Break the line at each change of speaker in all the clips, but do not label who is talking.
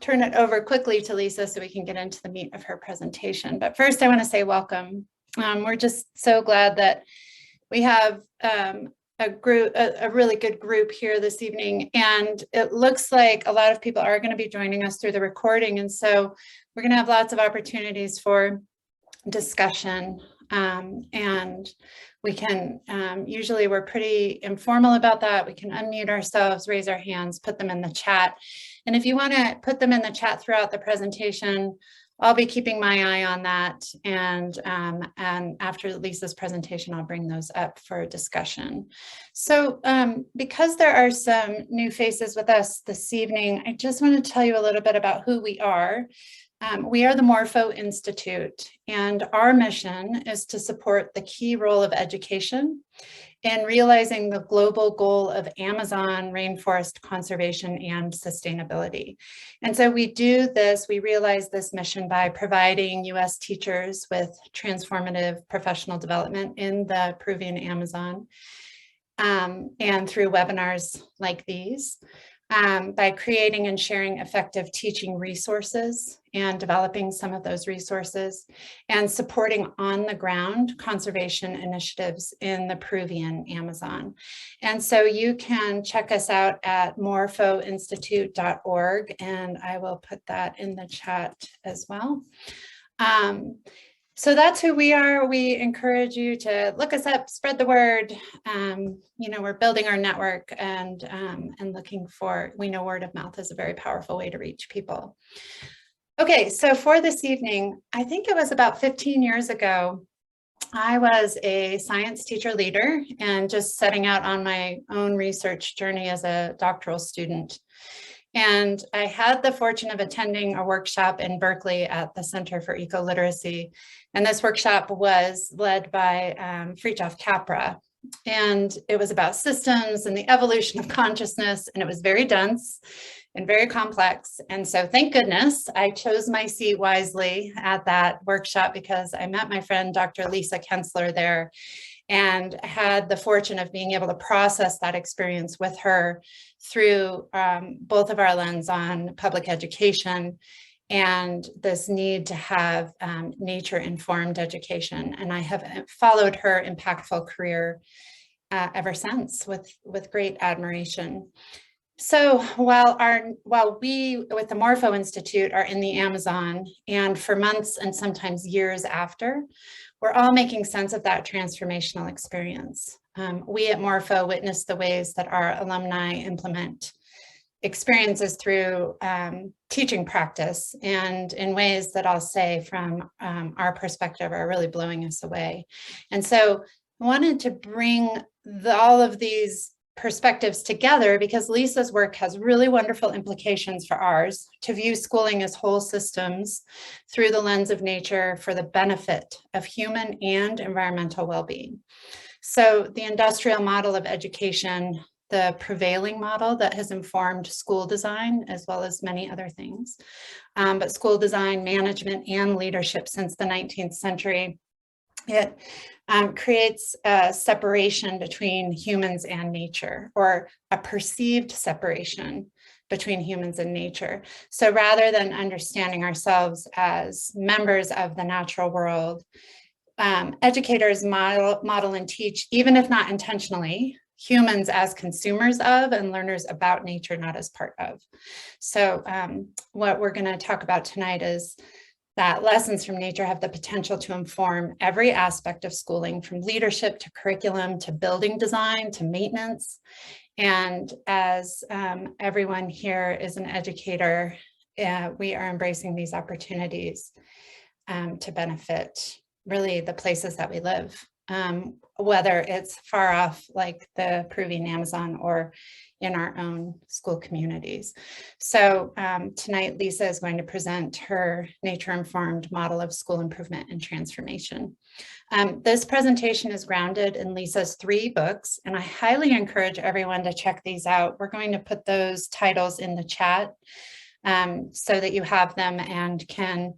turn it over quickly to Lisa so we can get into the meat of her presentation. But first, I want to say welcome. We're just so glad that we have a really good group here this evening, and it looks like a lot of people are going to be joining us through the recording, and so we're going to have lots of opportunities for discussion, and we can usually we're pretty informal about that. We can unmute ourselves, raise our hands, put them in the chat, and if you want to put them in the chat throughout the presentation, I'll be keeping my eye on that, and after Lisa's presentation, I'll bring those up for discussion. So because there are some new faces with us this evening, I just want to tell you a little bit about who we are. We are the Morpho Institute, and our mission is to support the key role of education in realizing the global goal of Amazon rainforest conservation and sustainability. And so we realize this mission by providing US teachers with transformative professional development in the Peruvian Amazon, and through webinars like these, by creating and sharing effective teaching resources and developing some of those resources, and supporting on-the-ground conservation initiatives in the Peruvian Amazon. And so you can check us out at morphoinstitute.org, and I will put that in the chat as well. So that's who we are. We encourage you to look us up, spread the word. We're building our network and looking for, we know word of mouth is a very powerful way to reach people. Okay, so for this evening, I think it was about 15 years ago, I was a science teacher leader and just setting out on my own research journey as a doctoral student. And I had the fortune of attending a workshop in Berkeley at the Center for Eco-Literacy. And this workshop was led by Fritjof Capra. And it was about systems and the evolution of consciousness. And it was very dense and very complex. And so thank goodness I chose my seat wisely at that workshop, because I met my friend, Dr. Lisa Kensler, there, and had the fortune of being able to process that experience with her through both of our lens on public education and this need to have nature-informed education. And I have followed her impactful career ever since with great admiration. So while we with the Morpho Institute are in the Amazon, and for months and sometimes years after, we're all making sense of that transformational experience. We at Morpho witness the ways that our alumni implement experiences through teaching practice, and in ways that I'll say from our perspective are really blowing us away. And so I wanted to bring all of these perspectives together, because Lisa's work has really wonderful implications for ours, to view schooling as whole systems through the lens of nature for the benefit of human and environmental well-being. So the industrial model of education, the prevailing model that has informed school design as well as many other things, but school design, management, and leadership since the 19th century, it creates a separation between humans and nature, or a perceived separation between humans and nature. So rather than understanding ourselves as members of the natural world, educators model and teach, even if not intentionally, humans as consumers of and learners about nature, not as part of. So what we're going to talk about tonight is that lessons from nature have the potential to inform every aspect of schooling, from leadership to curriculum to building design to maintenance. And as everyone here is an educator, we are embracing these opportunities to benefit really the places that we live, whether it's far off like the Peruvian Amazon or in our own school communities. So tonight, Lisa is going to present her nature-informed model of school improvement and transformation. This presentation is grounded in Lisa's 3 books, and I highly encourage everyone to check these out. We're going to put those titles in the chat so that you have them and can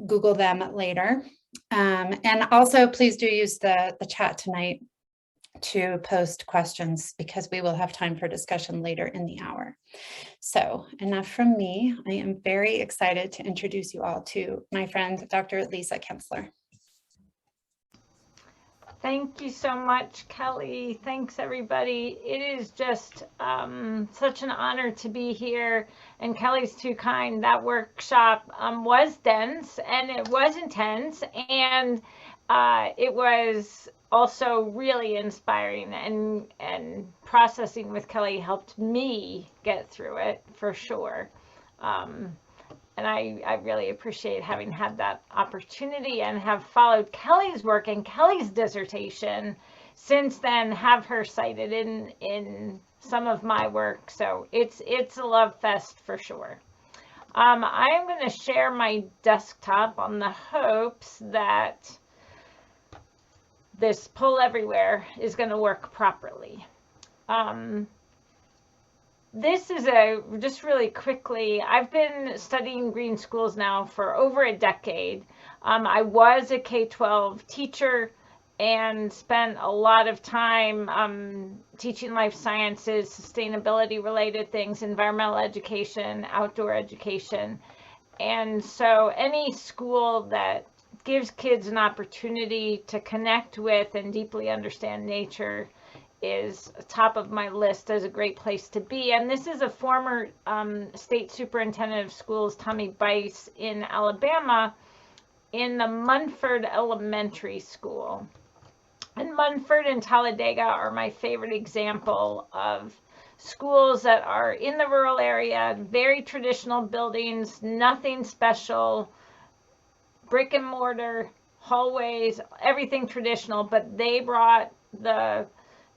Google them later. And also, please do use the chat tonight to post questions because we will have time for discussion later in the hour. So enough from me. I am very excited to introduce you all to my friend, Dr. Lisa Kensler.
Thank you so much, Kelly. Thanks, everybody. It is just such an honor to be here. And Kelly's too kind. That workshop was dense and it was intense. And it was also really inspiring. And processing with Kelly helped me get through it for sure. And I really appreciate having had that opportunity and have followed Kelly's work and Kelly's dissertation since then, have her cited in some of my work. So it's a love fest for sure. I'm going to share my desktop on the hopes that this Poll Everywhere is going to work properly. This is just really quickly, I've been studying green schools now for over a decade. I was a K-12 teacher and spent a lot of time teaching life sciences, sustainability related things, environmental education, outdoor education. And so any school that gives kids an opportunity to connect with and deeply understand nature is top of my list as a great place to be. And this is a former state superintendent of schools, Tommy Bice, in Alabama, in the Munford Elementary School. And Munford and Talladega are my favorite example of schools that are in the rural area, very traditional buildings, nothing special, brick and mortar, hallways, everything traditional, but they brought the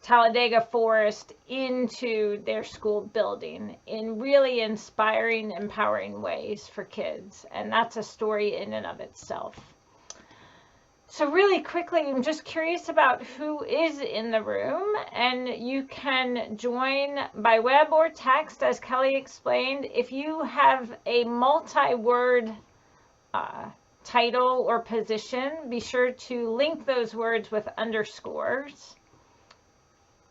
Talladega Forest into their school building in really inspiring, empowering ways for kids. And that's a story in and of itself. So really quickly, I'm just curious about who is in the room, and you can join by web or text, as Kelly explained. If you have a multi-word title or position, be sure to link those words with underscores.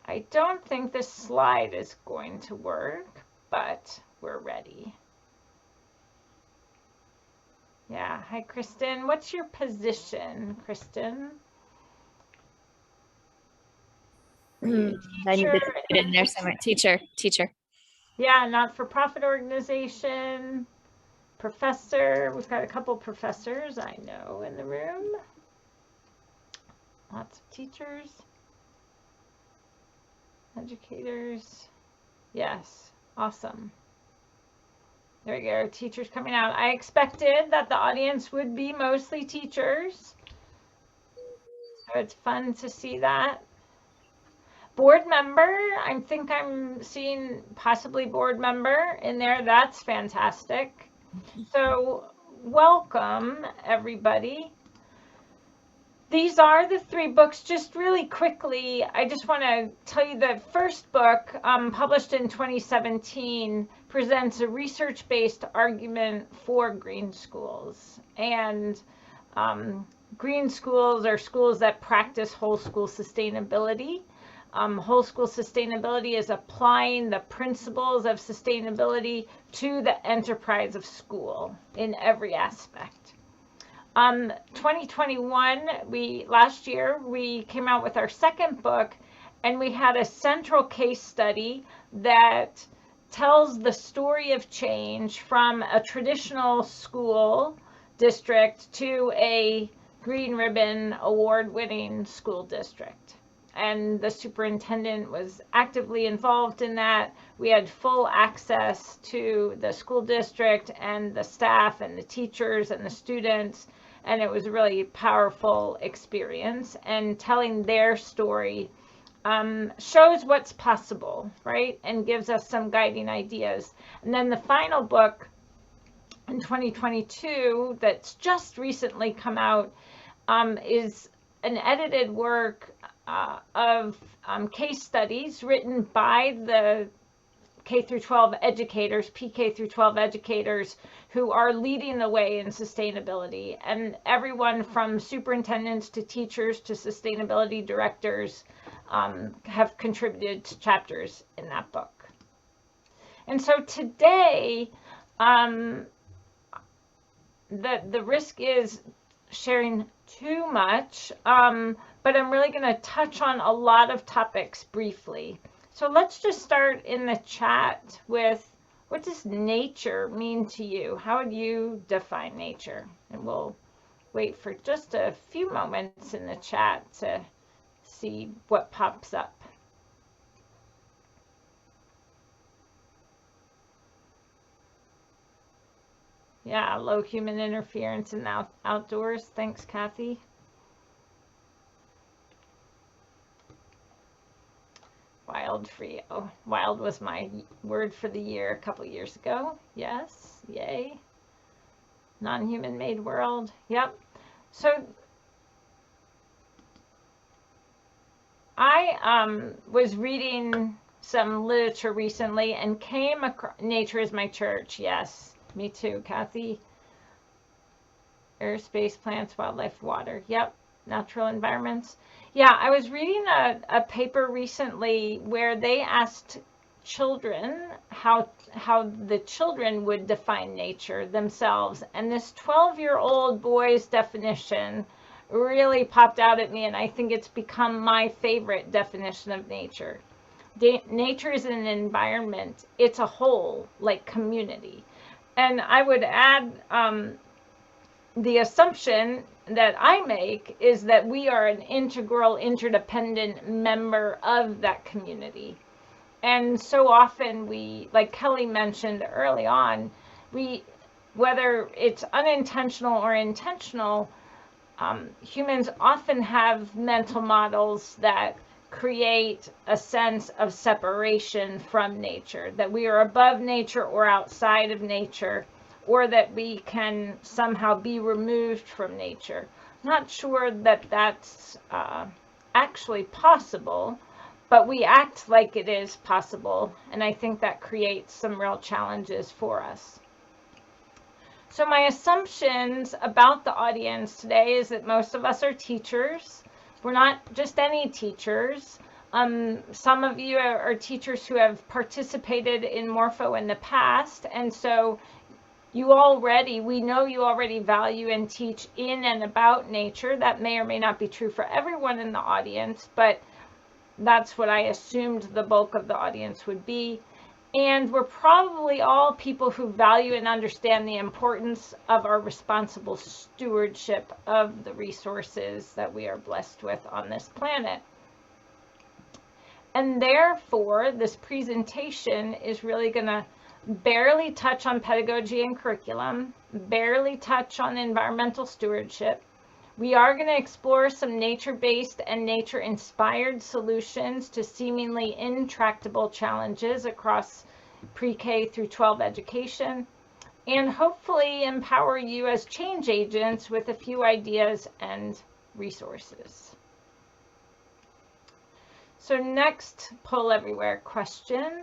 I don't think this slide is going to work, but we're ready. Yeah, hi, Kristen. What's your position, Kristen?
I need to put it in there somewhere. Teacher.
Yeah, not-for-profit organization, professor. We've got a couple professors I know in the room. Lots of teachers. Educators. Yes, awesome. There we go, teachers coming out. I expected that the audience would be mostly teachers. So it's fun to see that. Board member, I think I'm seeing possibly board member in there. That's fantastic. So welcome, everybody. These are the 3 books. Just really quickly, I just want to tell you the first book, published in 2017, presents a research-based argument for green schools. And green schools are schools that practice whole school sustainability. Whole school sustainability is applying the principles of sustainability to the enterprise of school in every aspect. 2021, last year, we came out with our second book, and we had a central case study that tells the story of change from a traditional school district to a Green Ribbon award-winning school district. And the superintendent was actively involved in that. We had full access to the school district and the staff and the teachers and the students. And it was a really powerful experience. And telling their story shows what's possible, right? And gives us some guiding ideas. And then the final book in 2022 that's just recently come out is an edited work of case studies written by the K through 12 educators, PK through 12 educators who are leading the way in sustainability, and everyone from superintendents to teachers to sustainability directors have contributed to chapters in that book. And so today, the risk is sharing too much, but I'm really going to touch on a lot of topics briefly. So let's just start in the chat with, what does nature mean to you? How would you define nature? And we'll wait for just a few moments in the chat to see what pops up. Yeah, low human interference in the outdoors. Thanks, Kathy. Wild free. Oh, wild was my word for the year a couple years ago. Yes, yay. Non-human made world. Yep. So I was reading some literature recently and came across Nature is My Church. Yes, me too, Kathy. Air, space, plants, wildlife, water. Yep, natural environments. Yeah, I was reading a paper recently where they asked children how the children would define nature themselves, and this 12-year-old boy's definition really popped out at me, and I think it's become my favorite definition of nature. Nature is an environment. It's a whole, like community. And I would add the assumption that I make is that we are an integral, interdependent member of that community. And so often we, like Kelly mentioned early on, whether it's unintentional or intentional, humans often have mental models that create a sense of separation from nature, that we are above nature or outside of nature, or that we can somehow be removed from nature. Not sure that that's actually possible, but we act like it is possible, and I think that creates some real challenges for us. So my assumptions about the audience today is that most of us are teachers. We're not just any teachers. Some of you are teachers who have participated in Morpho in the past, and so we know you already value and teach in and about nature. That may or may not be true for everyone in the audience, but that's what I assumed the bulk of the audience would be. And we're probably all people who value and understand the importance of our responsible stewardship of the resources that we are blessed with on this planet. And therefore, this presentation is really going to barely touch on pedagogy and curriculum, barely touch on environmental stewardship. We are going to explore some nature-based and nature-inspired solutions to seemingly intractable challenges across pre-K through 12 education, and hopefully empower you as change agents with a few ideas and resources. So next poll everywhere question.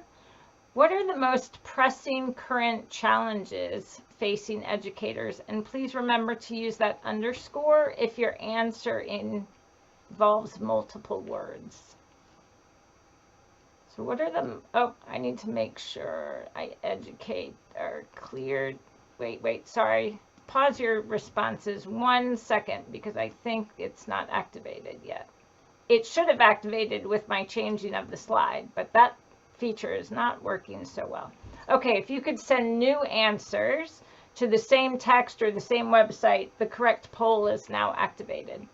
What are the most pressing current challenges facing educators? And please remember to use that underscore if your answer involves multiple words. So what are the, oh, I need to make sure I educate or cleared. Wait, sorry. Pause your responses 1 second because I think it's not activated yet. It should have activated with my changing of the slide, but that feature is not working so well. Okay, if you could send new answers to the same text or the same website, the correct poll is now activated.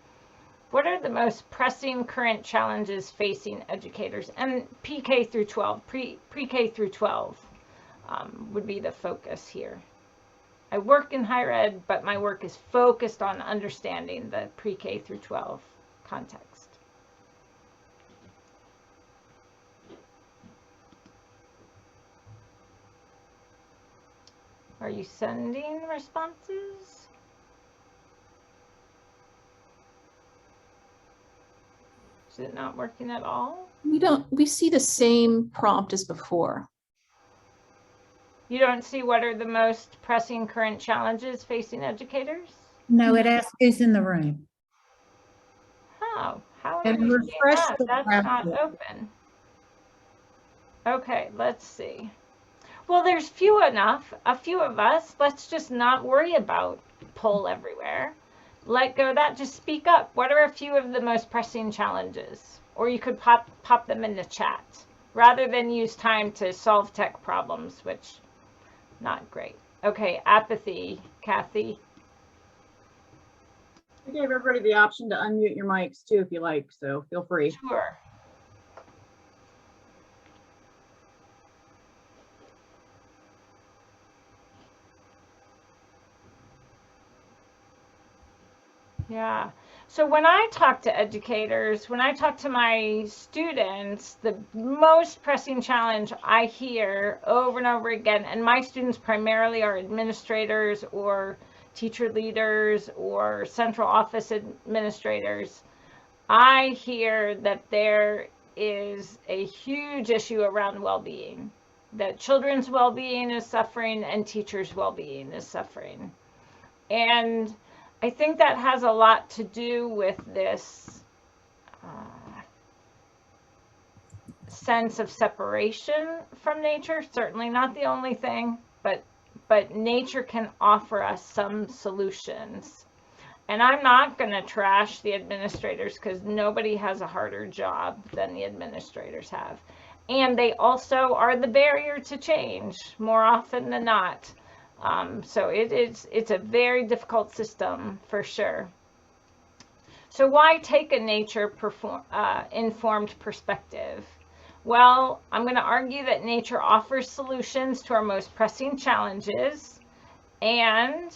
What are the most pressing current challenges facing educators? And pre-K through 12, pre-K through 12 would be the focus here. I work in higher ed, but my work is focused on understanding the pre-K through 12 context. Are you sending responses? Is it not working at all?
We see the same prompt as before.
You don't see what are the most pressing current challenges facing educators?
No, it asks who's in the room.
Oh, How
And
do we see
refresh
that?
the
That's not
graphic.
open. Okay, let's see. Well, there's a few of us. Let's just not worry about pull everywhere. Let go of that. Just speak up. What are a few of the most pressing challenges? Or you could pop them in the chat rather than use time to solve tech problems, which not great. Okay, apathy, Kathy.
I gave everybody the option to unmute your mics too, if you like, so feel free.
Sure. Yeah. So when I talk to educators, when I talk to my students, the most pressing challenge I hear over and over again, and my students primarily are administrators or teacher leaders or central office administrators, I hear that there is a huge issue around well-being, that children's well-being is suffering and teachers' well-being is suffering. And I think that has a lot to do with this sense of separation from nature. Certainly not the only thing, but nature can offer us some solutions. And I'm not going to trash the administrators because nobody has a harder job than the administrators have. And they also are the barrier to change more often than not. So it's a very difficult system for sure. So why take a nature informed perspective? Well, I'm going to argue that nature offers solutions to our most pressing challenges, and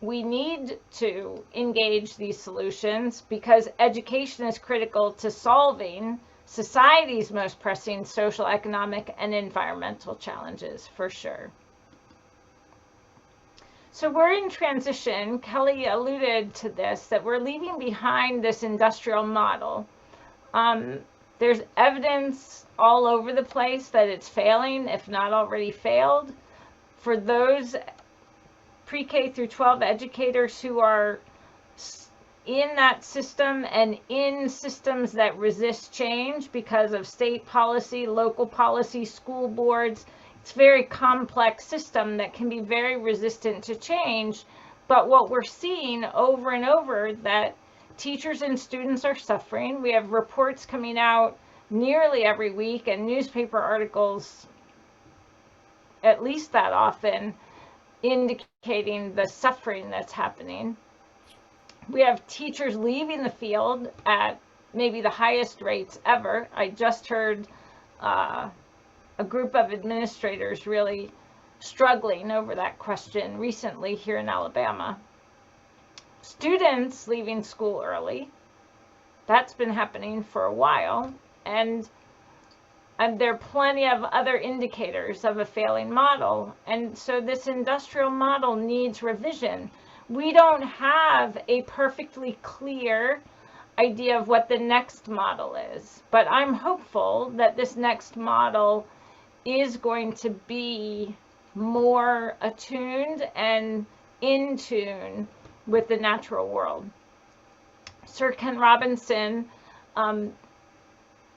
we need to engage these solutions because education is critical to solving society's most pressing social, economic, and environmental challenges, for sure. So we're in transition. Kelly alluded to this, that we're leaving behind this industrial model. There's evidence all over the place that it's failing, if not already failed. For those pre-K through 12 educators who are in that system and in systems that resist change because of state policy, local policy, school boards. It's a very complex system that can be very resistant to change. But what we're seeing over and over, that teachers and students are suffering. We have reports coming out nearly every week and newspaper articles at least that often indicating the suffering that's happening. We have teachers leaving the field at maybe the highest rates ever. I just heard a group of administrators really struggling over that question recently here in Alabama. Students leaving school early. That's been happening for a while. And there are plenty of other indicators of a failing model. And so this industrial model needs revision. We don't have a perfectly clear idea of what the next model is, but I'm hopeful that this next model is going to be more attuned and in tune with the natural world. Sir Ken Robinson,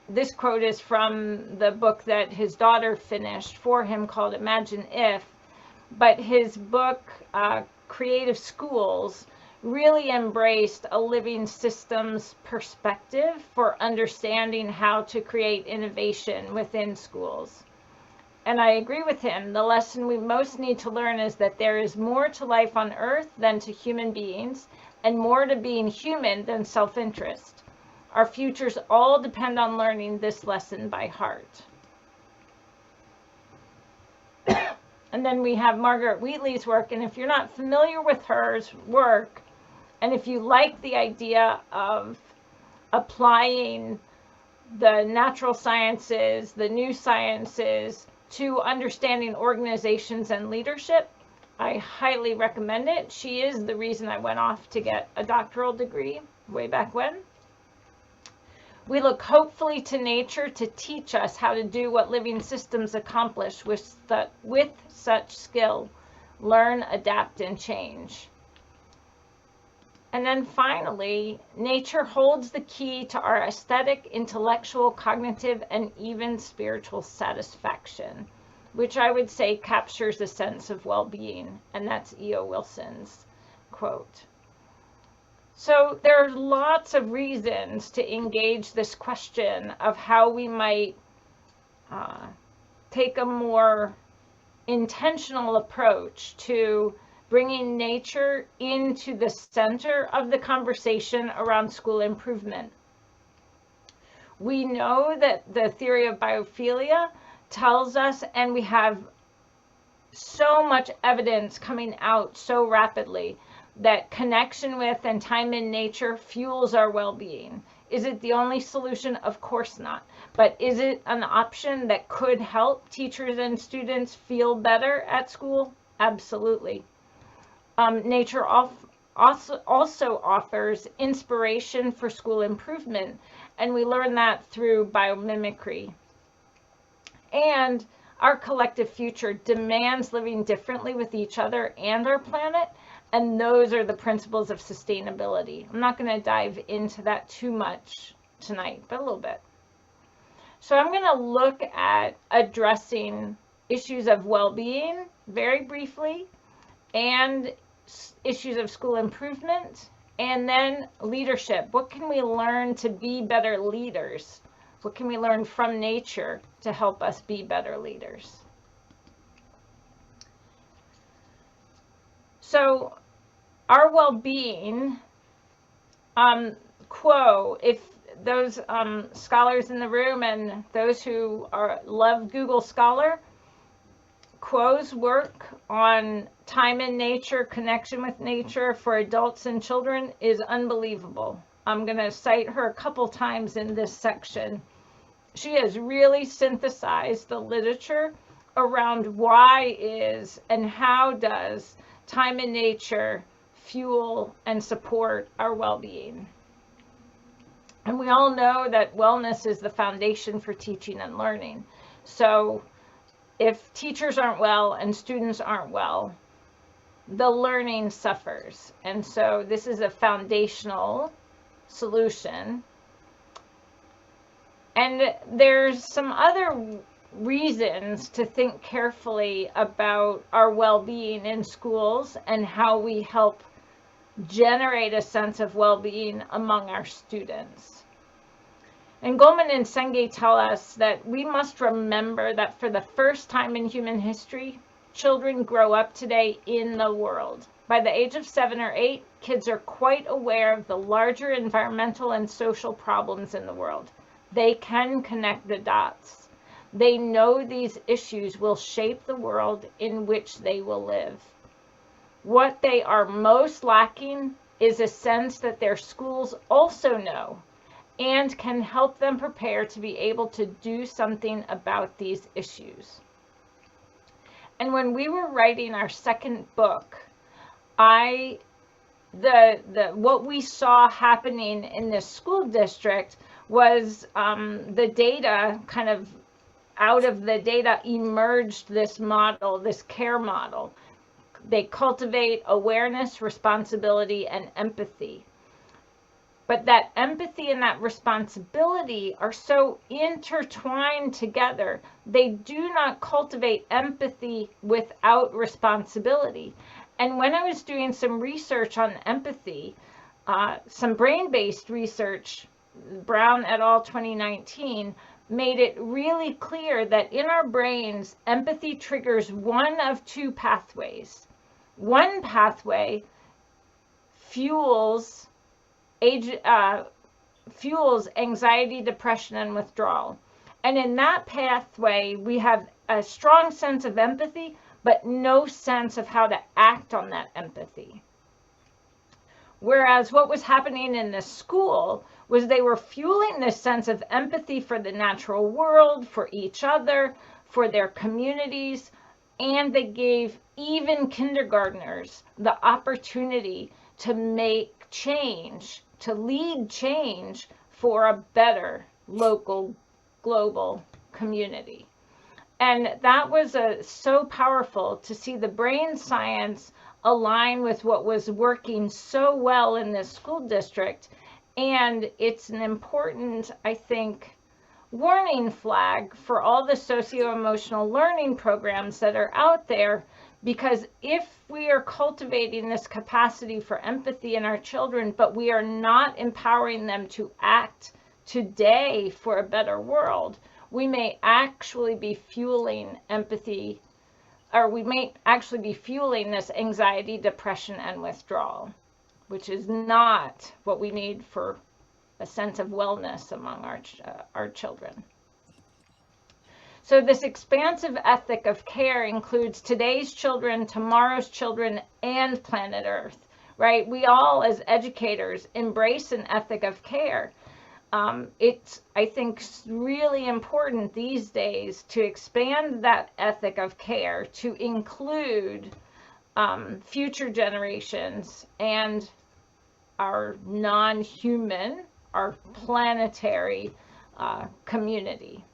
this quote is from the book that his daughter finished for him called Imagine If, but his book, Creative Schools, really embraced a living systems perspective for understanding how to create innovation within schools. And I agree with him. The lesson we most need to learn is that there is more to life on earth than to human beings, and more to being human than self-interest. Our futures all depend on learning this lesson by heart. And then we have Margaret Wheatley's work, and if you're not familiar with her work, and if you like the idea of applying the natural sciences, the new sciences, to understanding organizations and leadership, I highly recommend it. She is the reason I went off to get a doctoral degree way back when. We look hopefully to nature to teach us how to do what living systems accomplish with such skill: learn, adapt, and change. And then finally, nature holds the key to our aesthetic, intellectual, cognitive, and even spiritual satisfaction, which I would say captures a sense of well-being. And that's E.O. Wilson's quote. So there are lots of reasons to engage this question of how we might take a more intentional approach to bringing nature into the center of the conversation around school improvement. We know that the theory of biophilia tells us, and we have so much evidence coming out so rapidly, that connection with and time in nature fuels our well-being. Is it the only solution? Of course not. But is it an option that could help teachers and students feel better at school? Absolutely. Nature also offers inspiration for school improvement, and we learn that through biomimicry. And our collective future demands living differently with each other and our planet, and those are the principles of sustainability. I'm not going to dive into that too much tonight, but a little bit. So I'm going to look at addressing issues of well-being very briefly, and issues of school improvement, and then leadership. What can we learn to be better leaders? What can we learn from nature to help us be better leaders? So our well-being, if those scholars in the room and those who love Google Scholar, Quo's work on time in nature, connection with nature for adults and children is unbelievable. I'm going to cite her a couple times in this section. She has really synthesized the literature around why is and how does time in nature fuel and support our well-being. And we all know that wellness is the foundation for teaching and learning. So if teachers aren't well and students aren't well, the learning suffers. And so this is a foundational solution. And there's some other reasons to think carefully about our well-being in schools and how we help generate a sense of well-being among our students. And Goldman and Senge tell us that we must remember that for the first time in human history, children grow up today in the world. By the age of 7 or 8, kids are quite aware of the larger environmental and social problems in the world. They can connect the dots. They know these issues will shape the world in which they will live. What they are most lacking is a sense that their schools also know and can help them prepare to be able to do something about these issues. And when we were writing our second book, what we saw happening in this school district was the data, kind of out of the data emerged this model, this care model. They cultivate awareness, responsibility, and empathy. But that empathy and that responsibility are so intertwined together. They do not cultivate empathy without responsibility. And when I was doing some research on empathy, some brain-based research, Brown et al. 2019, made it really clear that in our brains, empathy triggers one of two pathways. One pathway fuels anxiety, depression, and withdrawal. And in that pathway, we have a strong sense of empathy, but no sense of how to act on that empathy. Whereas what was happening in the school was they were fueling this sense of empathy for the natural world, for each other, for their communities, and they gave even kindergartners the opportunity to make change, to lead change for a better local, global community. And that was so powerful to see the brain science align with what was working so well in this school district. And it's an important, I think, warning flag for all the socio-emotional learning programs that are out there, because if we are cultivating this capacity for empathy in our children, but we are not empowering them to act today for a better world, we may actually be fueling empathy, or we may actually be fueling this anxiety, depression, and withdrawal, which is not what we need for a sense of wellness among our children. So this expansive ethic of care includes today's children, tomorrow's children, and planet Earth, right? We all, as educators, embrace an ethic of care. It's, I think, really important these days to expand that ethic of care to include future generations and our non-human, our planetary community.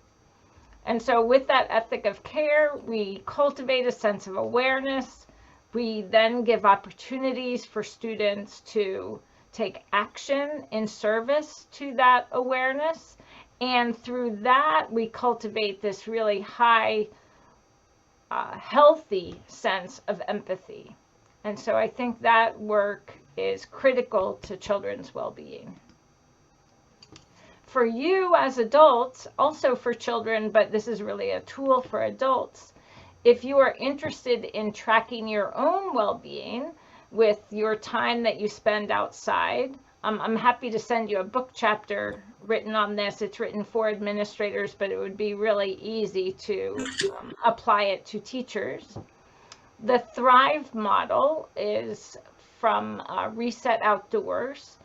And so with that ethic of care, we cultivate a sense of awareness. We then give opportunities for students to take action in service to that awareness. And through that, we cultivate this really high, healthy sense of empathy. And so I think that work is critical to children's well-being. For you as adults, also for children, but this is really a tool for adults, if you are interested in tracking your own well-being with your time that you spend outside, I'm happy to send you a book chapter written on this. It's written for administrators, but it would be really easy to apply it to teachers. The Thrive model is from Reset Outdoors.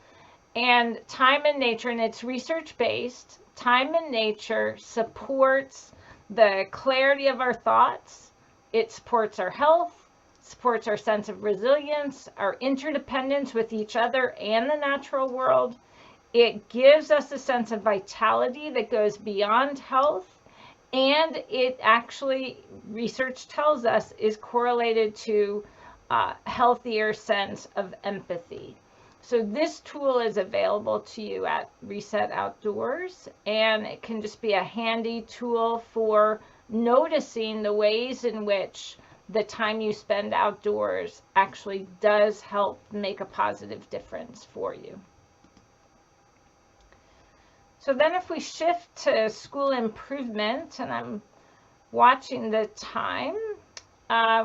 And time in nature, and it's research-based, time in nature supports the clarity of our thoughts. It supports our health, supports our sense of resilience, our interdependence with each other and the natural world. It gives us a sense of vitality that goes beyond health. And it actually, research tells us, is correlated to a healthier sense of empathy. So this tool is available to you at Reset Outdoors, and it can just be a handy tool for noticing the ways in which the time you spend outdoors actually does help make a positive difference for you. So then if we shift to school improvement, and I'm watching the time,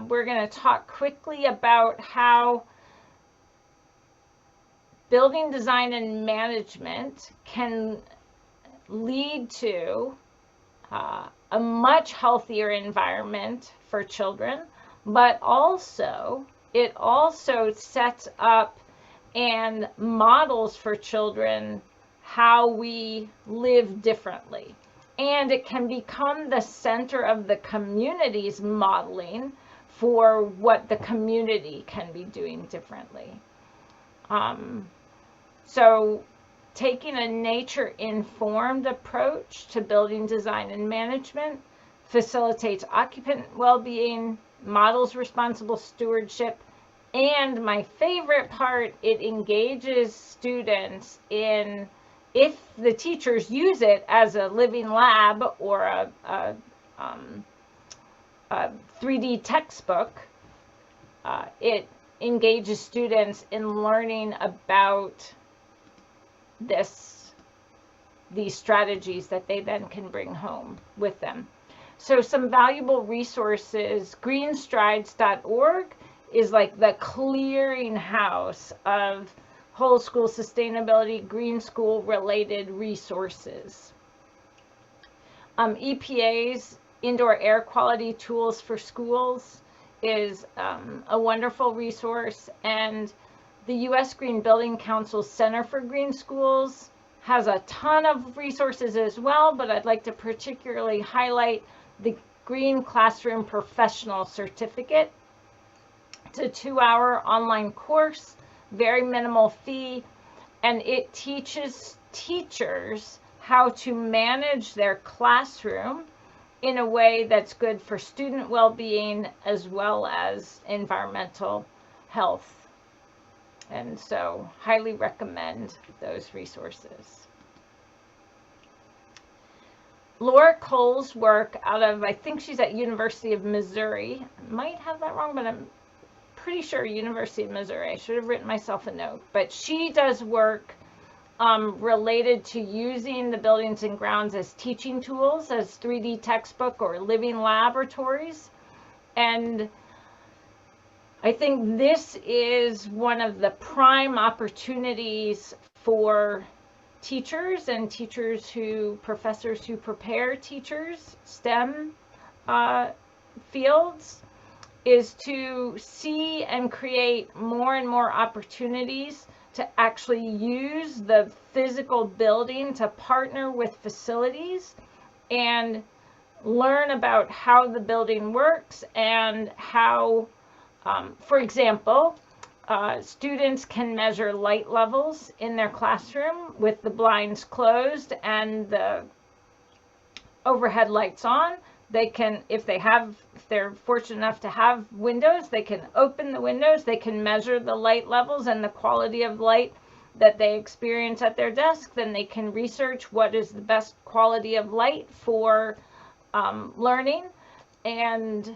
we're going to talk quickly about how building design and management can lead to a much healthier environment for children, but also it also sets up and models for children how we live differently. And it can become the center of the community's modeling for what the community can be doing differently. So taking a nature-informed approach to building design and management facilitates occupant well-being, models responsible stewardship, and my favorite part, it engages students in, if the teachers use it as a living lab or a 3D textbook, it engages students in learning about these strategies that they then can bring home with them. So some valuable resources, greenstrides.org is like the clearinghouse of whole school sustainability, green school related resources. EPA's Indoor Air Quality Tools for Schools is a wonderful resource, and the U.S. Green Building Council Center for Green Schools has a ton of resources as well, but I'd like to particularly highlight the Green Classroom Professional Certificate. It's a 2-hour online course, very minimal fee, and it teaches teachers how to manage their classroom in a way that's good for student well-being as well as environmental health. And so highly recommend those resources. Laura Cole's work out of, I think she's at University of Missouri. I might have that wrong, but I'm pretty sure University of Missouri. I should have written myself a note. But she does work related to using the buildings and grounds as teaching tools, as 3D textbook or living laboratories. And I think this is one of the prime opportunities for teachers and professors who prepare teachers, STEM fields, is to see and create more and more opportunities to actually use the physical building to partner with facilities and learn about how the building works and how, for example, students can measure light levels in their classroom with the blinds closed and the overhead lights on. They can, if they're fortunate enough to have windows, they can open the windows, they can measure the light levels and the quality of light that they experience at their desk. Then they can research what is the best quality of light for learning, and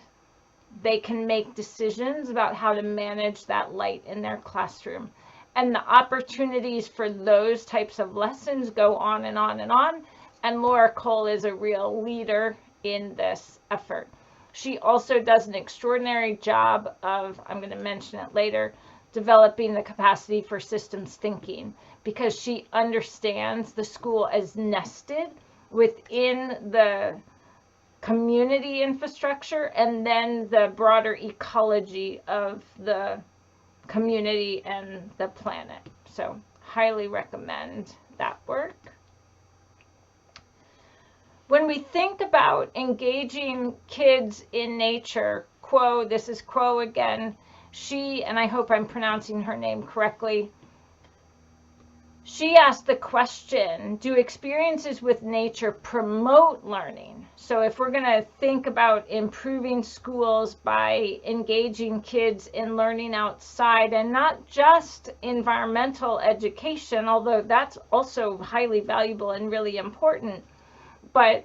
they can make decisions about how to manage that light in their classroom. And the opportunities for those types of lessons go on and on and on. And Laura Cole is a real leader in this effort. She also does an extraordinary job of, I'm going to mention it later, developing the capacity for systems thinking, because she understands the school as nested within the community infrastructure and then the broader ecology of the community and the planet. So highly recommend that work. When we think about engaging kids in nature, Quo, this is Quo again, she, and I hope I'm pronouncing her name correctly, she asked the question, do experiences with nature promote learning? So if we're going to think about improving schools by engaging kids in learning outside, and not just environmental education, although that's also highly valuable and really important, but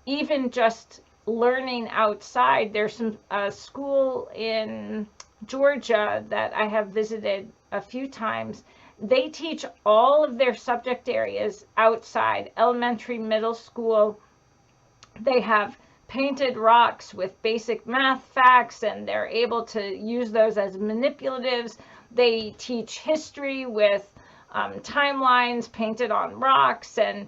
even just learning outside. There's a school in Georgia that I have visited a few times. They teach all of their subject areas outside, elementary, middle school. They have painted rocks with basic math facts, and they're able to use those as manipulatives. They teach history with timelines painted on rocks, and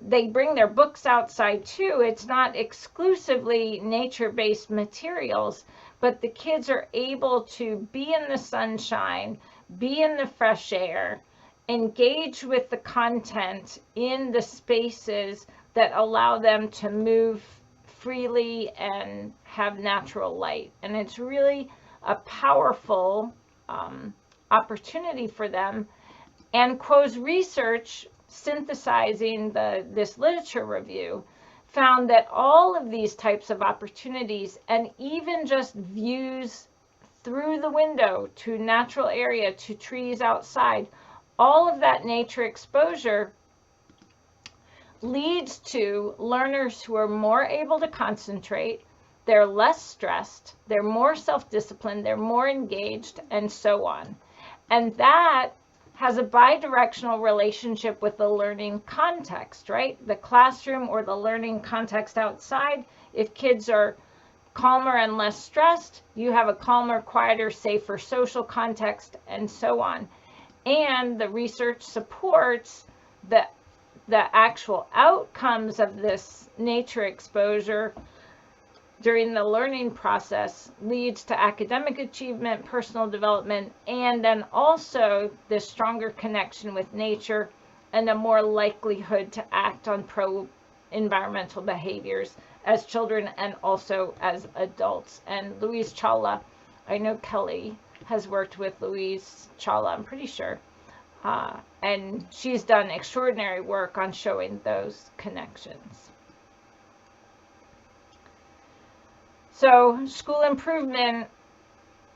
they bring their books outside too. It's not exclusively nature-based materials, but the kids are able to be in the sunshine, be in the fresh air, engage with the content in the spaces that allow them to move freely and have natural light. And it's really a powerful opportunity for them. And Quo's research, synthesizing this literature review, found that all of these types of opportunities, and even just views through the window to natural area, to trees outside, all of that nature exposure leads to learners who are more able to concentrate, they're less stressed, they're more self-disciplined, they're more engaged, and so on. And that has a bidirectional relationship with the learning context, right? The classroom or the learning context outside. If kids are calmer and less stressed, you have a calmer, quieter, safer social context, and so on. And the research supports the actual outcomes of this nature exposure during the learning process leads to academic achievement, personal development, and then also this stronger connection with nature and a more likelihood to act on pro-environmental behaviors as children and also as adults. And Louise Chawla, I know Kelly has worked with Louise Chawla, I'm pretty sure, and she's done extraordinary work on showing those connections. So school improvement,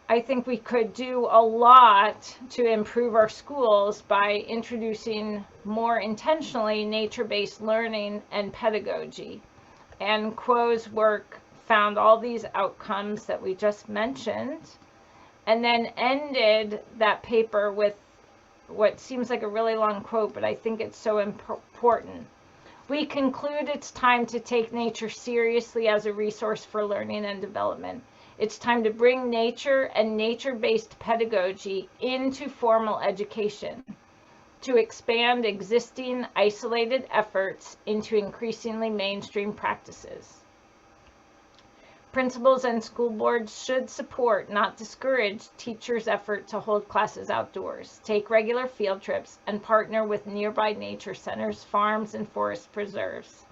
I think we could do a lot to improve our schools by introducing more intentionally nature-based learning and pedagogy. And Kuo's work found all these outcomes that we just mentioned, and then ended that paper with what seems like a really long quote, but I think it's so important. We conclude it's time to take nature seriously as a resource for learning and development. It's time to bring nature and nature-based pedagogy into formal education, to expand existing isolated efforts into increasingly mainstream practices. Principals and school boards should support, not discourage, teachers' effort to hold classes outdoors, take regular field trips, and partner with nearby nature centers, farms, and forest preserves.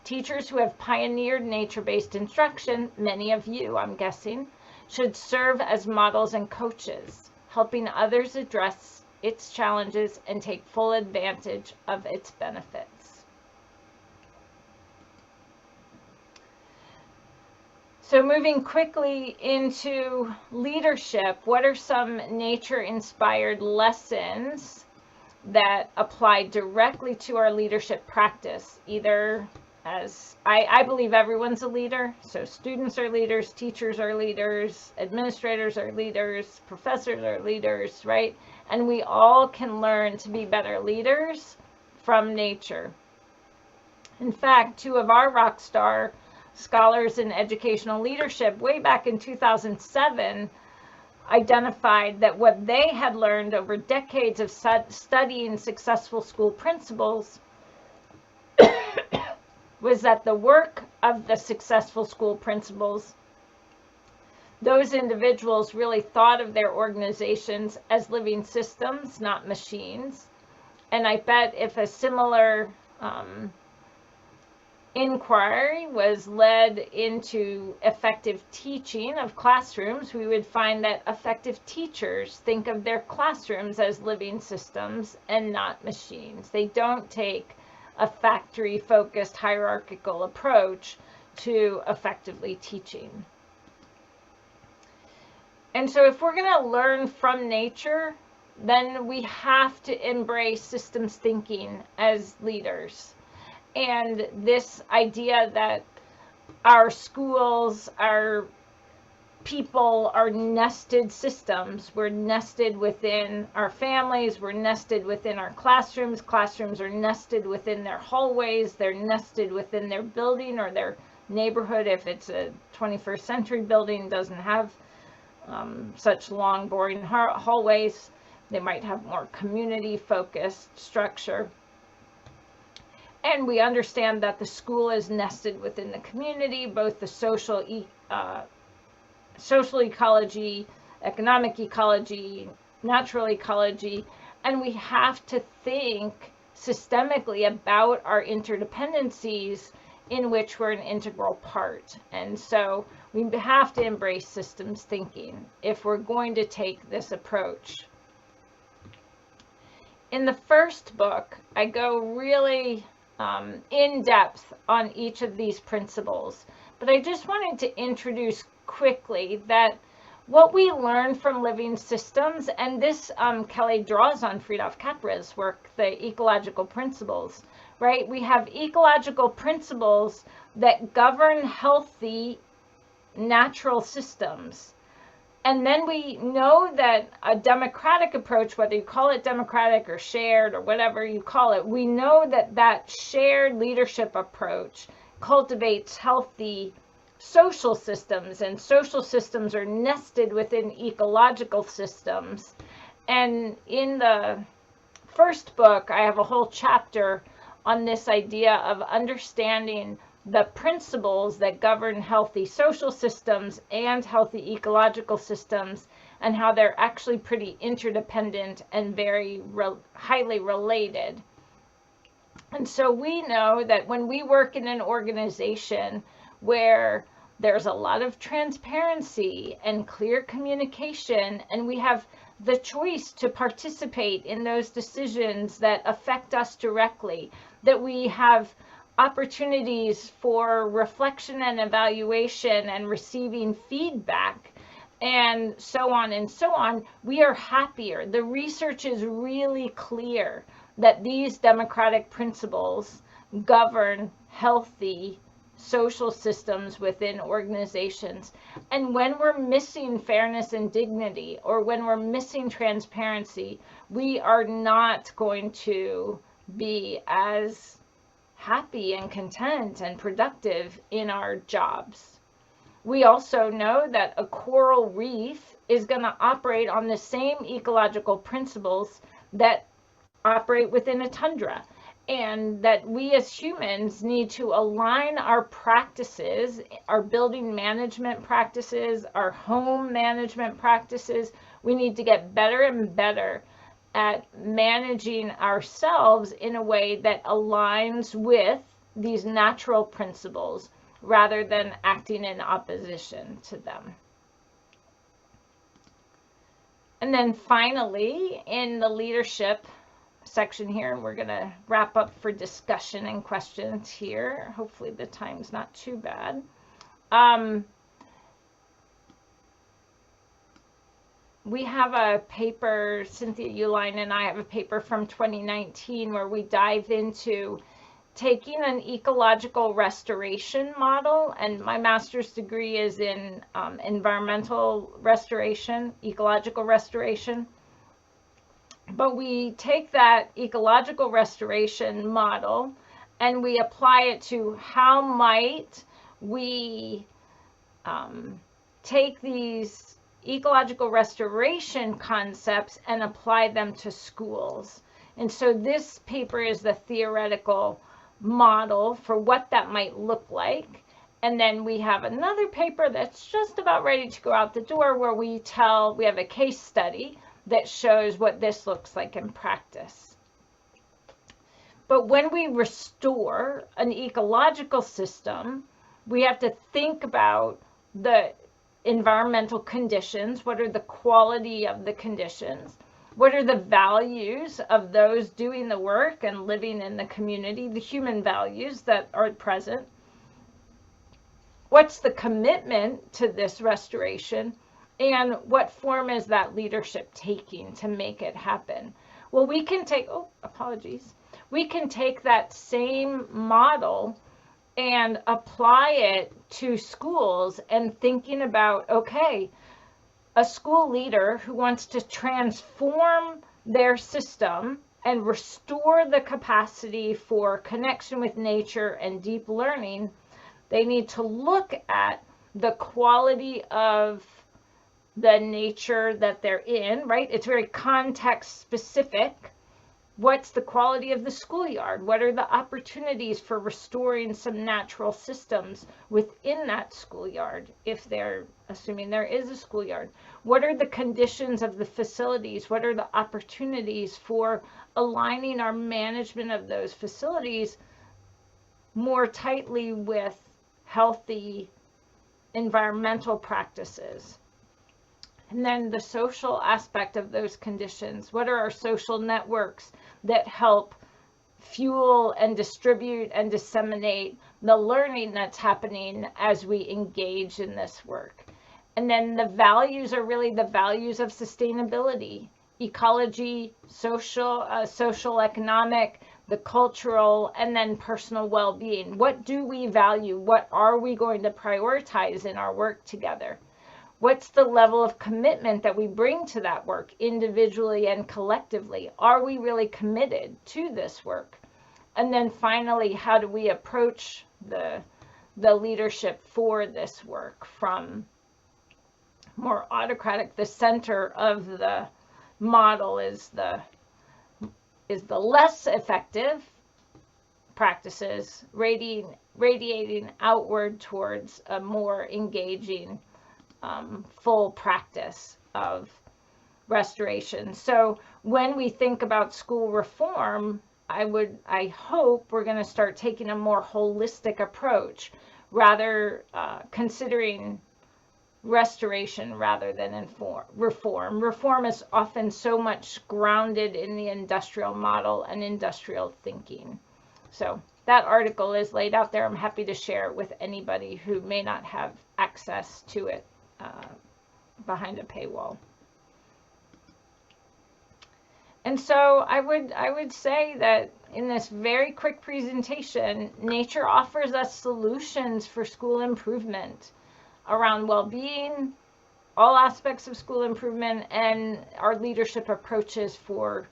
Teachers who have pioneered nature-based instruction, many of you, I'm guessing, should serve as models and coaches, helping others address its challenges and take full advantage of its benefits. So moving quickly into leadership, what are some nature-inspired lessons that apply directly to our leadership practice, either as, I believe everyone's a leader, so students are leaders, teachers are leaders, administrators are leaders, professors are leaders, right? And we all can learn to be better leaders from nature. In fact, two of our rock star scholars in educational leadership way back in 2007 identified that what they had learned over decades of studying successful school principals was that the work of the successful school principals, those individuals really thought of their organizations as living systems, not machines. And I bet if a similar inquiry was led into effective teaching of classrooms, we would find that effective teachers think of their classrooms as living systems and not machines. They don't take a factory-focused hierarchical approach to effectively teaching. And so if we're going to learn from nature, then we have to embrace systems thinking as leaders. And this idea that our schools, our people are nested systems. We're nested within our families. We're nested within our classrooms. Classrooms are nested within their hallways. They're nested within their building or their neighborhood. If it's a 21st century building, doesn't have such long, boring hallways. They might have more community-focused structure. And we understand that the school is nested within the community, both the social ecology, economic ecology, natural ecology, and we have to think systemically about our interdependencies in which we're an integral part. And so we have to embrace systems thinking if we're going to take this approach. In the first book, I go really in depth on each of these principles, but I just wanted to introduce quickly that what we learn from living systems, and this Kelly draws on Fridtjof Capra's work, the ecological principles, right? We have ecological principles that govern healthy natural systems. And then we know that a democratic approach, whether you call it democratic or shared or whatever you call it, we know that that shared leadership approach cultivates healthy social systems, and social systems are nested within ecological systems. And in the first book, I have a whole chapter on this idea of understanding the principles that govern healthy social systems and healthy ecological systems, and how they're actually pretty interdependent and very highly related. And so we know that when we work in an organization where there's a lot of transparency and clear communication, and we have the choice to participate in those decisions that affect us directly, that we have opportunities for reflection and evaluation and receiving feedback and so on, we are happier. The research is really clear that these democratic principles govern healthy social systems within organizations. And when we're missing fairness and dignity, or when we're missing transparency, we are not going to be as happy and content and productive in our jobs. We also know that a coral reef is going to operate on the same ecological principles that operate within a tundra, and that we as humans need to align our practices, our building management practices, our home management practices. We need to get better and better at managing ourselves in a way that aligns with these natural principles rather than acting in opposition to them. And then finally, in the leadership section here, we're going to wrap up for discussion and questions here. Hopefully the time's not too bad. We have a paper, Cynthia Uline and I have a paper from 2019 where we dive into taking an ecological restoration model, and my master's degree is in environmental restoration, ecological restoration. But we take that ecological restoration model and we apply it to how might we take these ecological restoration concepts and apply them to schools. And so this paper is the theoretical model for what that might look like. And then we have another paper that's just about ready to go out the door where we have a case study that shows what this looks like in practice. But when we restore an ecological system, we have to think about the environmental conditions. What are the quality of the conditions? What are the values of those doing the work and living in the community, the human values that are present? What's the commitment to this restoration? And what form is that leadership taking to make it happen? Well, we can take, we can take that same model and apply it to schools and thinking about, okay, a school leader who wants to transform their system and restore the capacity for connection with nature and deep learning, they need to look at the quality of the nature that they're in, right? It's very context specific. What's the quality of the schoolyard? What are the opportunities for restoring some natural systems within that schoolyard, if they're assuming there is a schoolyard? What are the conditions of the facilities? What are the opportunities for aligning our management of those facilities more tightly with healthy environmental practices? And then the social aspect of those conditions. What are our social networks that help fuel and distribute and disseminate the learning that's happening as we engage in this work? And then the values are really the values of sustainability, ecology, social, economic, the cultural, and then personal well-being. What do we value? What are we going to prioritize in our work together? What's the level of commitment that we bring to that work individually and collectively? Are we really committed to this work? And then finally, how do we approach the leadership for this work from more autocratic? The center of the model is the less effective practices radiating outward towards a more engaging full practice of restoration. So when we think about school reform, I hope we're going to start taking a more holistic approach, rather considering restoration rather than reform. Reform is often so much grounded in the industrial model and industrial thinking. So that article is laid out there. I'm happy to share it with anybody who may not have access to it behind a paywall. And so I would say that in this very quick presentation, nature offers us solutions for school improvement around well-being, all aspects of school improvement, and our leadership approaches for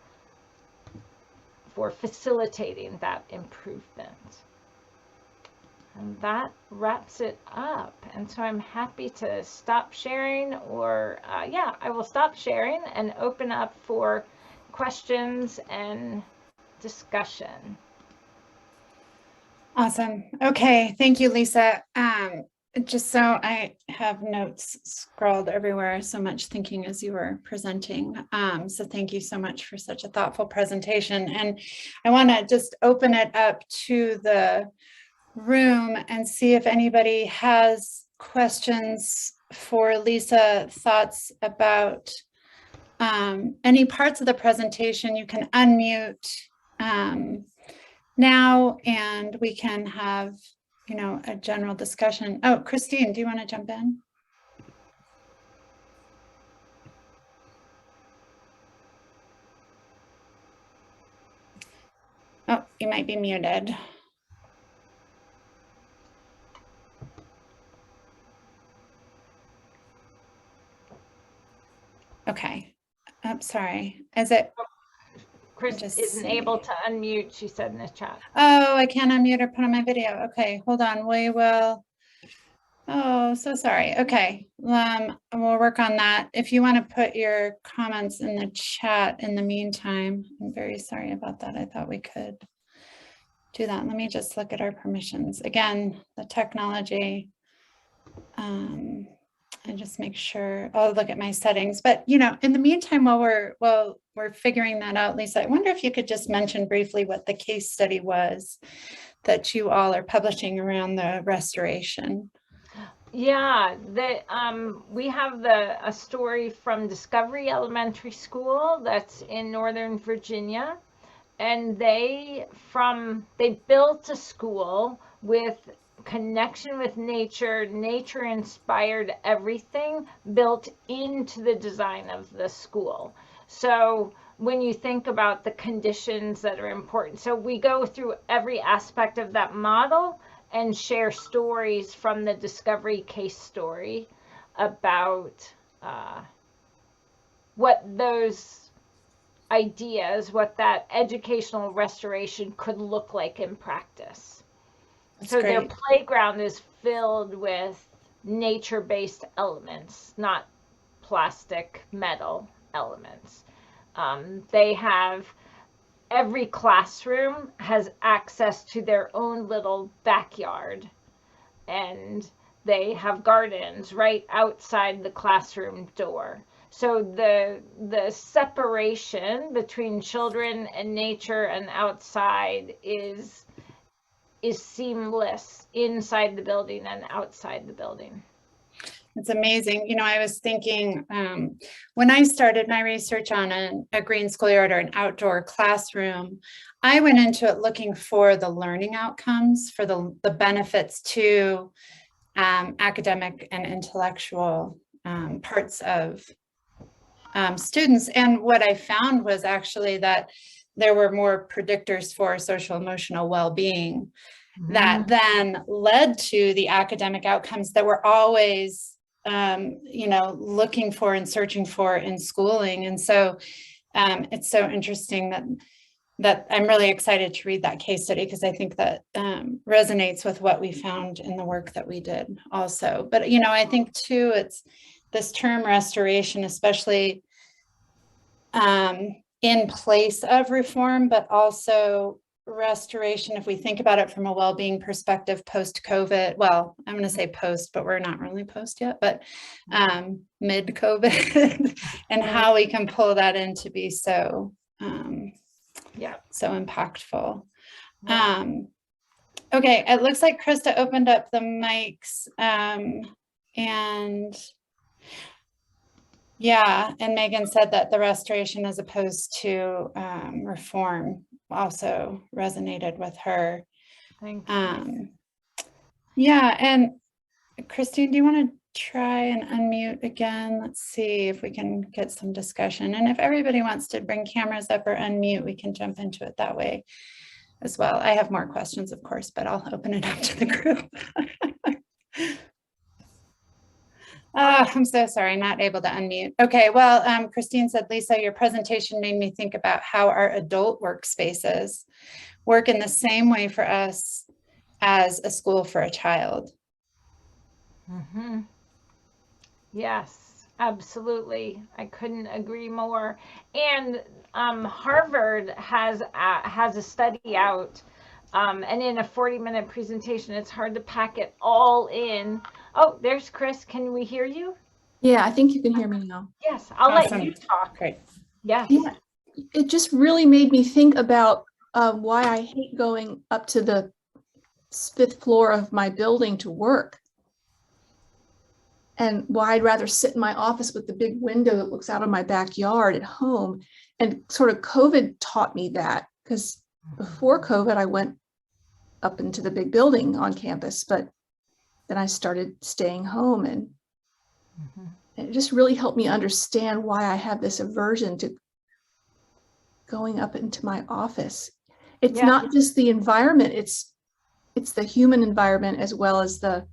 facilitating that improvement. And that wraps it up. And so I'm happy to stop sharing, or yeah, I will stop sharing and open up for questions and discussion.
Awesome. Okay. Thank you, Lisa. Just so I have notes scrawled everywhere, so much thinking as you were presenting. So thank you so much for such a thoughtful presentation. And I want to just open it up to the room and see if anybody has questions for Lisa, thoughts about any parts of the presentation. You can unmute now, and we can have, you know, a general discussion. Oh, Christine, do you want to jump in? Oh, you might be muted. Okay. I'm sorry. Is it?
Chris isn't able to unmute, she said in the chat.
Oh, I can't unmute or put on my video. Okay, hold on. We will. Oh, so sorry. Okay. We'll work on that. If you want to put your comments in the chat in the meantime, I'm very sorry about that. I thought we could do that. Let me just look at our permissions. Again, the technology. And just make sure I'll look at my settings. But you know, in the meantime, while we're figuring that out, Lisa, I wonder if you could just mention briefly what the case study was that you all are publishing around the restoration.
Yeah, we have a story from Discovery Elementary School that's in Northern Virginia, and they built a school with connection with nature, nature inspired everything built into the design of the school. So when you think about the conditions that are important, so we go through every aspect of that model and share stories from the Discovery case story about what those ideas, what that educational restoration could look like in practice.
That's
so
great.
Their playground is filled with nature-based elements, not plastic, metal elements. They have, every classroom has access to their own little backyard, and they have gardens right outside the classroom door. So the separation between children and nature and outside is seamless inside the building and outside the building.
It's amazing. You know, I was thinking when I started my research on a green schoolyard or an outdoor classroom, I went into it looking for the learning outcomes, for the benefits to academic and intellectual parts of students. And what I found was actually that there were more predictors for social emotional well-being that then led to the academic outcomes that we're always, you know, looking for and searching for in schooling. And so it's so interesting that I'm really excited to read that case study, because I think that resonates with what we found in the work that we did also. But, you know, I think too, it's this term restoration, especially in place of reform, but also restoration, if we think about it from a well-being perspective post-COVID, well, I'm going to say post, but we're not really post yet, but mid-COVID, and how we can pull that in to be so, so impactful. Okay, it looks like Krista opened up the mics, and yeah, and Megan said that the restoration as opposed to reform also resonated with her.
Thank you.
Yeah, and Christine, do you want to try and unmute again? Let's see if we can get some discussion. And if everybody wants to bring cameras up or unmute, we can jump into it that way as well. I have more questions, of course, but I'll open it up to the group. I'm so sorry, not able to unmute. Okay, well, Christine said, Lisa, your presentation made me think about how our adult workspaces work in the same way for us as a school for a child.
Mm-hmm. Yes, absolutely. I couldn't agree more. And Harvard has a study out, and in a 40-minute presentation, it's hard to pack it all in. Oh, there's Chris. Can we hear you?
Yeah, I think you can hear me now.
Yes, I'll
Awesome.
let you talk.
Great.
Yes.
Yeah, it just really made me think about why I hate going up to the 5th floor of my building to work, and why I'd rather sit in my office with the big window that looks out of my backyard at home. And sort of COVID taught me that, because before COVID, I went up into the big building on campus, but then I started staying home, and it just really helped me understand why I have this aversion to going up into my office. It's not just the environment, it's the human environment as well as the.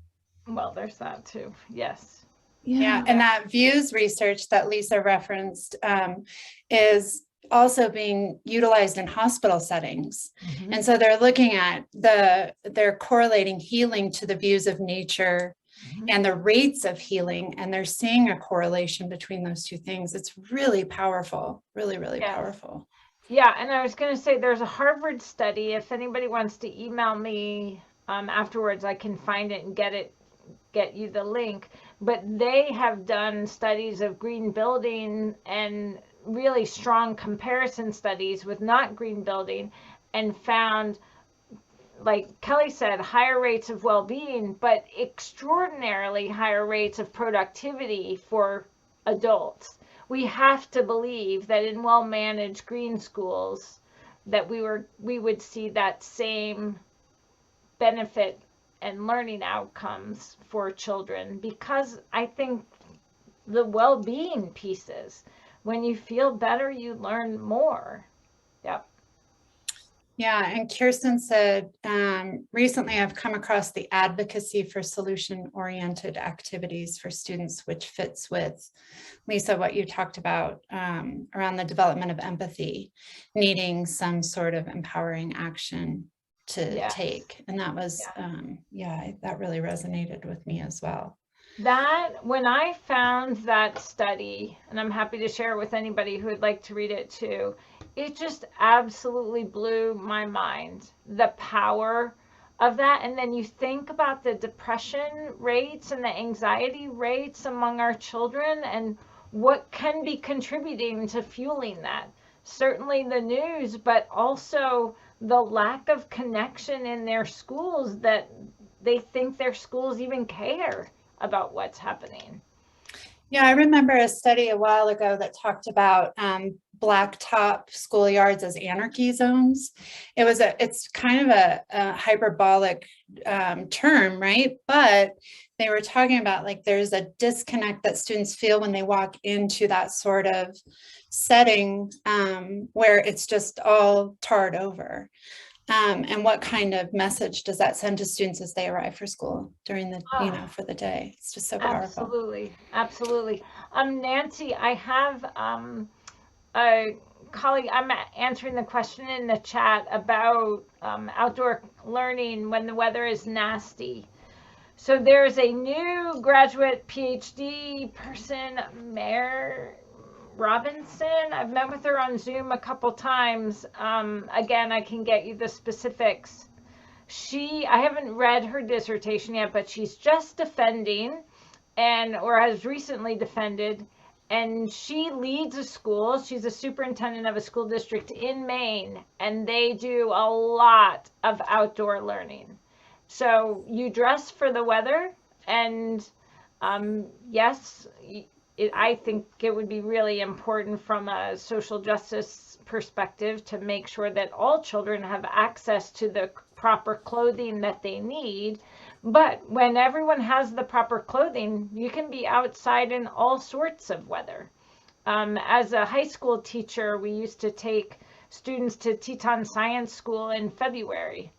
Well, there's that too. Yes.
Yeah, and that views research that Lisa referenced is also being utilized in hospital settings.
Mm-hmm.
And so they're looking at they're correlating healing to the views of nature and the rates of healing, and they're seeing a correlation between those two things. It's really powerful, really, really powerful.
Yeah, and I was going to say there's a Harvard study. If anybody wants to email me afterwards, I can find it and get you the link. But they have done studies of green building and really strong comparison studies with not green building, and found, like Kelly said, higher rates of well-being, but extraordinarily higher rates of productivity for adults. We have to believe that in well-managed green schools that we would see that same benefit and learning outcomes for children, because I think the well-being pieces, when you feel better, you learn more. Yep.
Yeah, and Kirsten said, recently I've come across the advocacy for solution-oriented activities for students, which fits with, Lisa, what you talked about around the development of empathy, needing some sort of empowering action to take. And that was, that really resonated with me as well.
That, when I found that study, and I'm happy to share it with anybody who would like to read it too, it just absolutely blew my mind, the power of that. And then you think about the depression rates and the anxiety rates among our children and what can be contributing to fueling that. Certainly the news, but also the lack of connection in their schools, that they think their schools even care about what's happening.
Yeah, I remember a study a while ago that talked about blacktop schoolyards as anarchy zones. It's kind of a hyperbolic term, right? But they were talking about, like, there's a disconnect that students feel when they walk into that sort of setting where it's just all tarred over. And what kind of message does that send to students as they arrive for school during the, for the day? It's just so powerful.
Absolutely. Absolutely. Nancy, I have a colleague, I'm answering the question in the chat about outdoor learning when the weather is nasty. So there's a new graduate PhD person, Mare Robinson. I've met with her on Zoom a couple times. Again, I can get you the specifics. I haven't read her dissertation yet, but she's just defending or has recently defended, and she leads a school. She's a superintendent of a school district in Maine, and they do a lot of outdoor learning. So you dress for the weather, and yes, I think it would be really important from a social justice perspective to make sure that all children have access to the proper clothing that they need. But when everyone has the proper clothing, you can be outside in all sorts of weather. As a high school teacher, we used to take students to Teton Science School in February.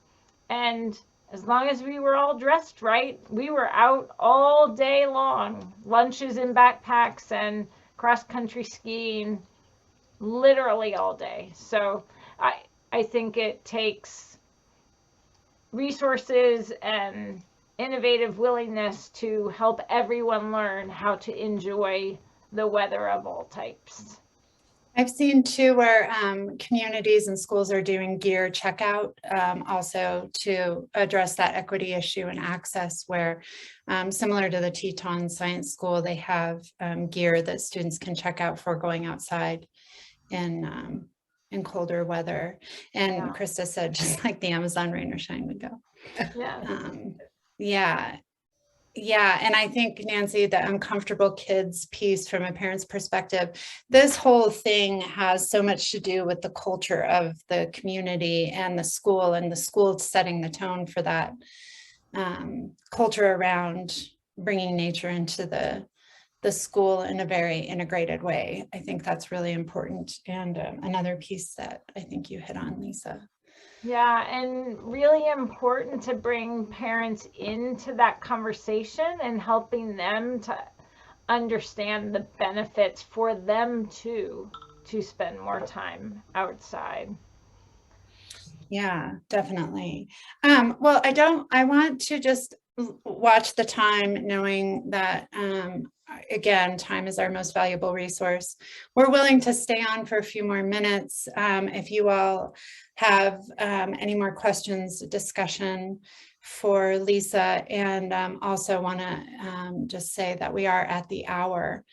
And as long as we were all dressed right, we were out all day long, lunches in backpacks and cross-country skiing, literally all day. So I think it takes resources and innovative willingness to help everyone learn how to enjoy the weather of all types.
I've seen too where communities and schools are doing gear checkout also to address that equity issue and access, where similar to the Teton Science School, they have gear that students can check out for going outside in colder weather. And
Yeah.
Krista said, just like the Amazon rain or shine would go.
Yeah.
Yeah, and I think, Nancy, the uncomfortable kids piece from a parent's perspective, this whole thing has so much to do with the culture of the community and the school setting the tone for that culture around bringing nature into the school in a very integrated way. I think that's really important. And another piece that I think you hit on, Lisa.
Yeah, and really important to bring parents into that conversation and helping them to understand the benefits for them too, to spend more time outside.
Yeah, definitely. Well, I want to just watch the time, knowing that, again, time is our most valuable resource. We're willing to stay on for a few more minutes. If you all have any more questions, discussion for Lisa, and also want to just say that we are at the hour.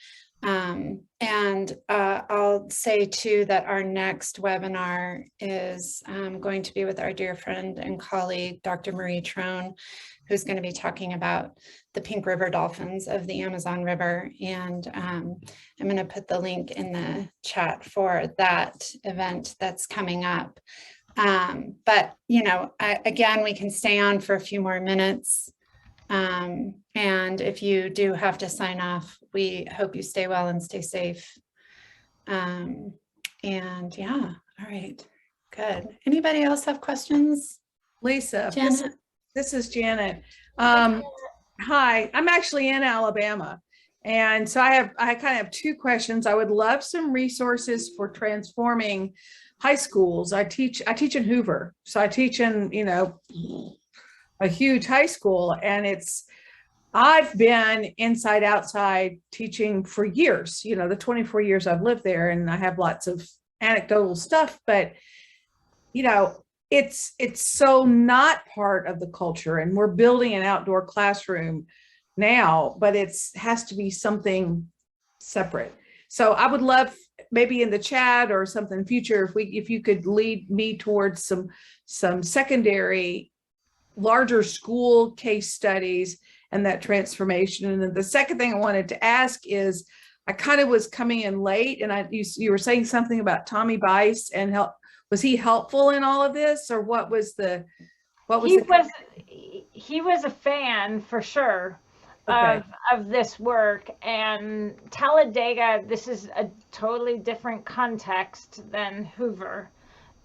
And I'll say too that our next webinar is going to be with our dear friend and colleague, Dr. Marie Trone, who's going to be talking about the pink river dolphins of the Amazon River. And I'm going to put the link in the chat for that event that's coming up. But, you know, again, we can stay on for a few more minutes. And if you do have to sign off, we hope you stay well and stay safe. And yeah, all right, good. Anybody else have questions?
Lisa,
Janet?
this is Janet. Hi, I'm actually in Alabama. And so I kind of have two questions. I would love some resources for transforming high schools. I teach in Hoover. So I teach in, you know, a huge high school, and I've been inside outside teaching for years, you know, the 24 years I've lived there, and I have lots of anecdotal stuff, but you know, it's so not part of the culture, and we're building an outdoor classroom now, but has to be something separate. So I would love, maybe in the chat or something future, if you could lead me towards some secondary larger school case studies and that transformation. And then the second thing I wanted to ask is, I kind of was coming in late, and you were saying something about Tommy Bice, and was he helpful in all of this, or what was
he was a fan for sure.
Okay.
of this work. And Talladega, this is a totally different context than Hoover.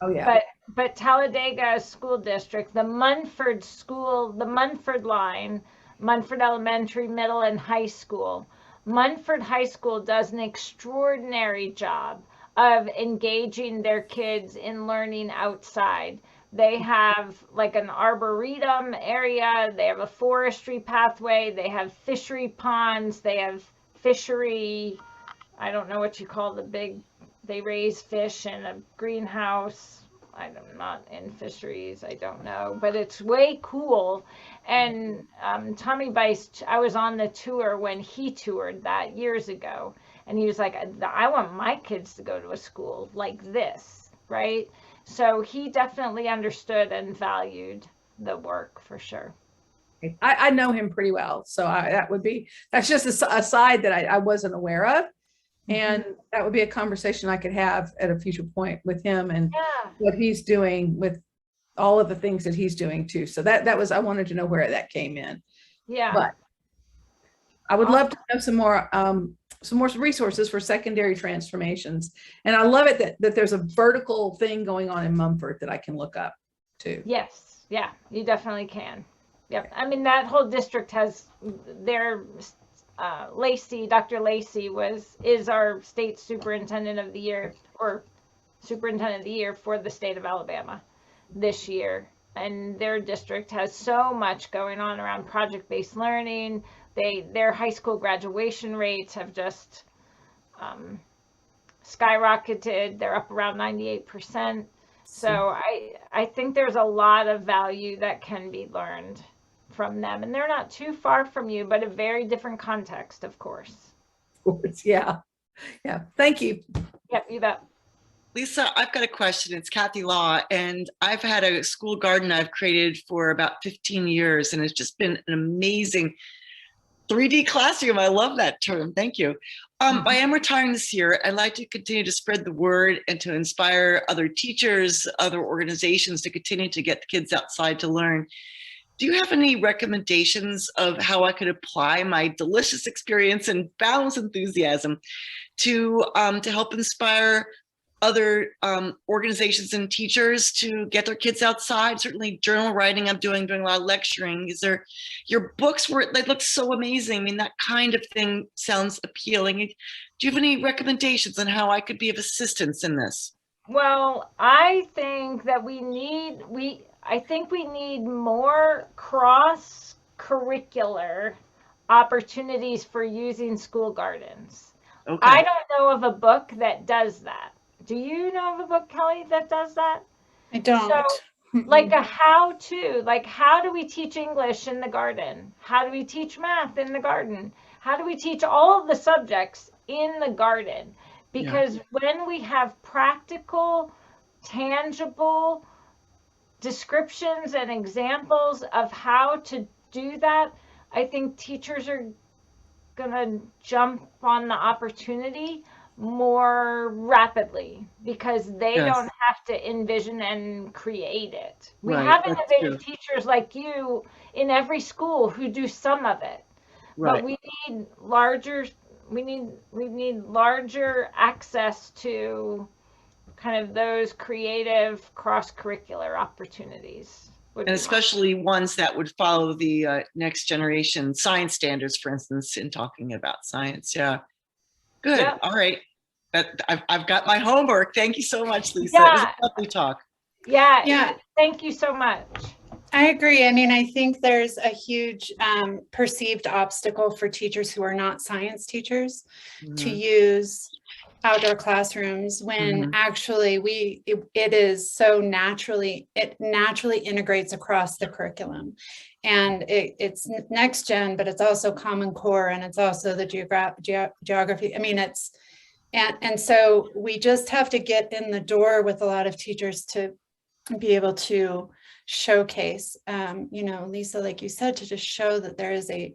Oh yeah.
But Talladega School District, the Munford School, the Munford line, Munford Elementary, Middle, and High School. Munford High School does an extraordinary job of engaging their kids in learning outside. They have like an arboretum area, they have a forestry pathway, they have fishery ponds, they have fishery, I don't know what you call they raise fish in a greenhouse. I'm not in fisheries, I don't know, but it's way cool. And Tommy Bice, I was on the tour when he toured that years ago, and he was like, I want my kids to go to a school like this, right? So he definitely understood and valued the work for sure.
I know him pretty well, so that's just a side that I wasn't aware of. And that would be a conversation I could have at a future point with him, and what he's doing with all of the things that he's doing too. So that was, I wanted to know where that came in.
Yeah.
But I would love to have some more resources for secondary transformations. And I love it that there's a vertical thing going on in Mumford that I can look up too.
Yes. Yeah, you definitely can. Yep. I mean, that whole district has their Lacey, Dr. Lacey is our state superintendent of the year, or superintendent of the year for the state of Alabama this year. And their district has so much going on around project-based learning. Their high school graduation rates have just skyrocketed. They're up around 98%. So I think there's a lot of value that can be learned from them. And they're not too far from you, but a very different context, of course.
Yeah. Yeah. Thank you.
Yep, you bet.
Lisa, I've got a question. It's Kathy Law, and I've had a school garden I've created for about 15 years, and it's just been an amazing 3D classroom. I love that term. Thank you. I am retiring this year. I'd like to continue to spread the word and to inspire other teachers, other organizations to continue to get the kids outside to learn. Do you have any recommendations of how I could apply my delicious experience and boundless enthusiasm to help inspire other organizations and teachers to get their kids outside? Certainly journal writing, I'm doing a lot of lecturing. Is there, your books they look so amazing. I mean, that kind of thing sounds appealing. Do you have any recommendations on how I could be of assistance in this?
Well, I think that we need more cross-curricular opportunities for using school gardens.
Okay.
I don't know of a book that does that. Do you know of a book, Kelly, that does that?
I don't.
So, like a how-to, like how do we teach English in the garden? How do we teach math in the garden? How do we teach all of the subjects in the garden? Because when we have practical, tangible descriptions and examples of how to do that, I think teachers are gonna jump on the opportunity more rapidly because they don't have to envision and create it. We have innovative teachers like you in every school who do some of it, but we need larger access to kind of those creative cross-curricular opportunities.
And especially ones that would follow the next generation science standards, for instance, in talking about science. Yeah. Good. Yep. All right. I've got my homework. Thank you so much, Lisa.
Yeah.
It was a lovely talk.
Yeah. Thank you so much.
I agree. I mean, I think there's a huge perceived obstacle for teachers who are not science teachers to use outdoor classrooms when actually it naturally integrates across the curriculum. And it's next gen, but it's also Common Core, and it's also the geography. I mean, and so we just have to get in the door with a lot of teachers to be able to showcase, Lisa, like you said, to just show that there is a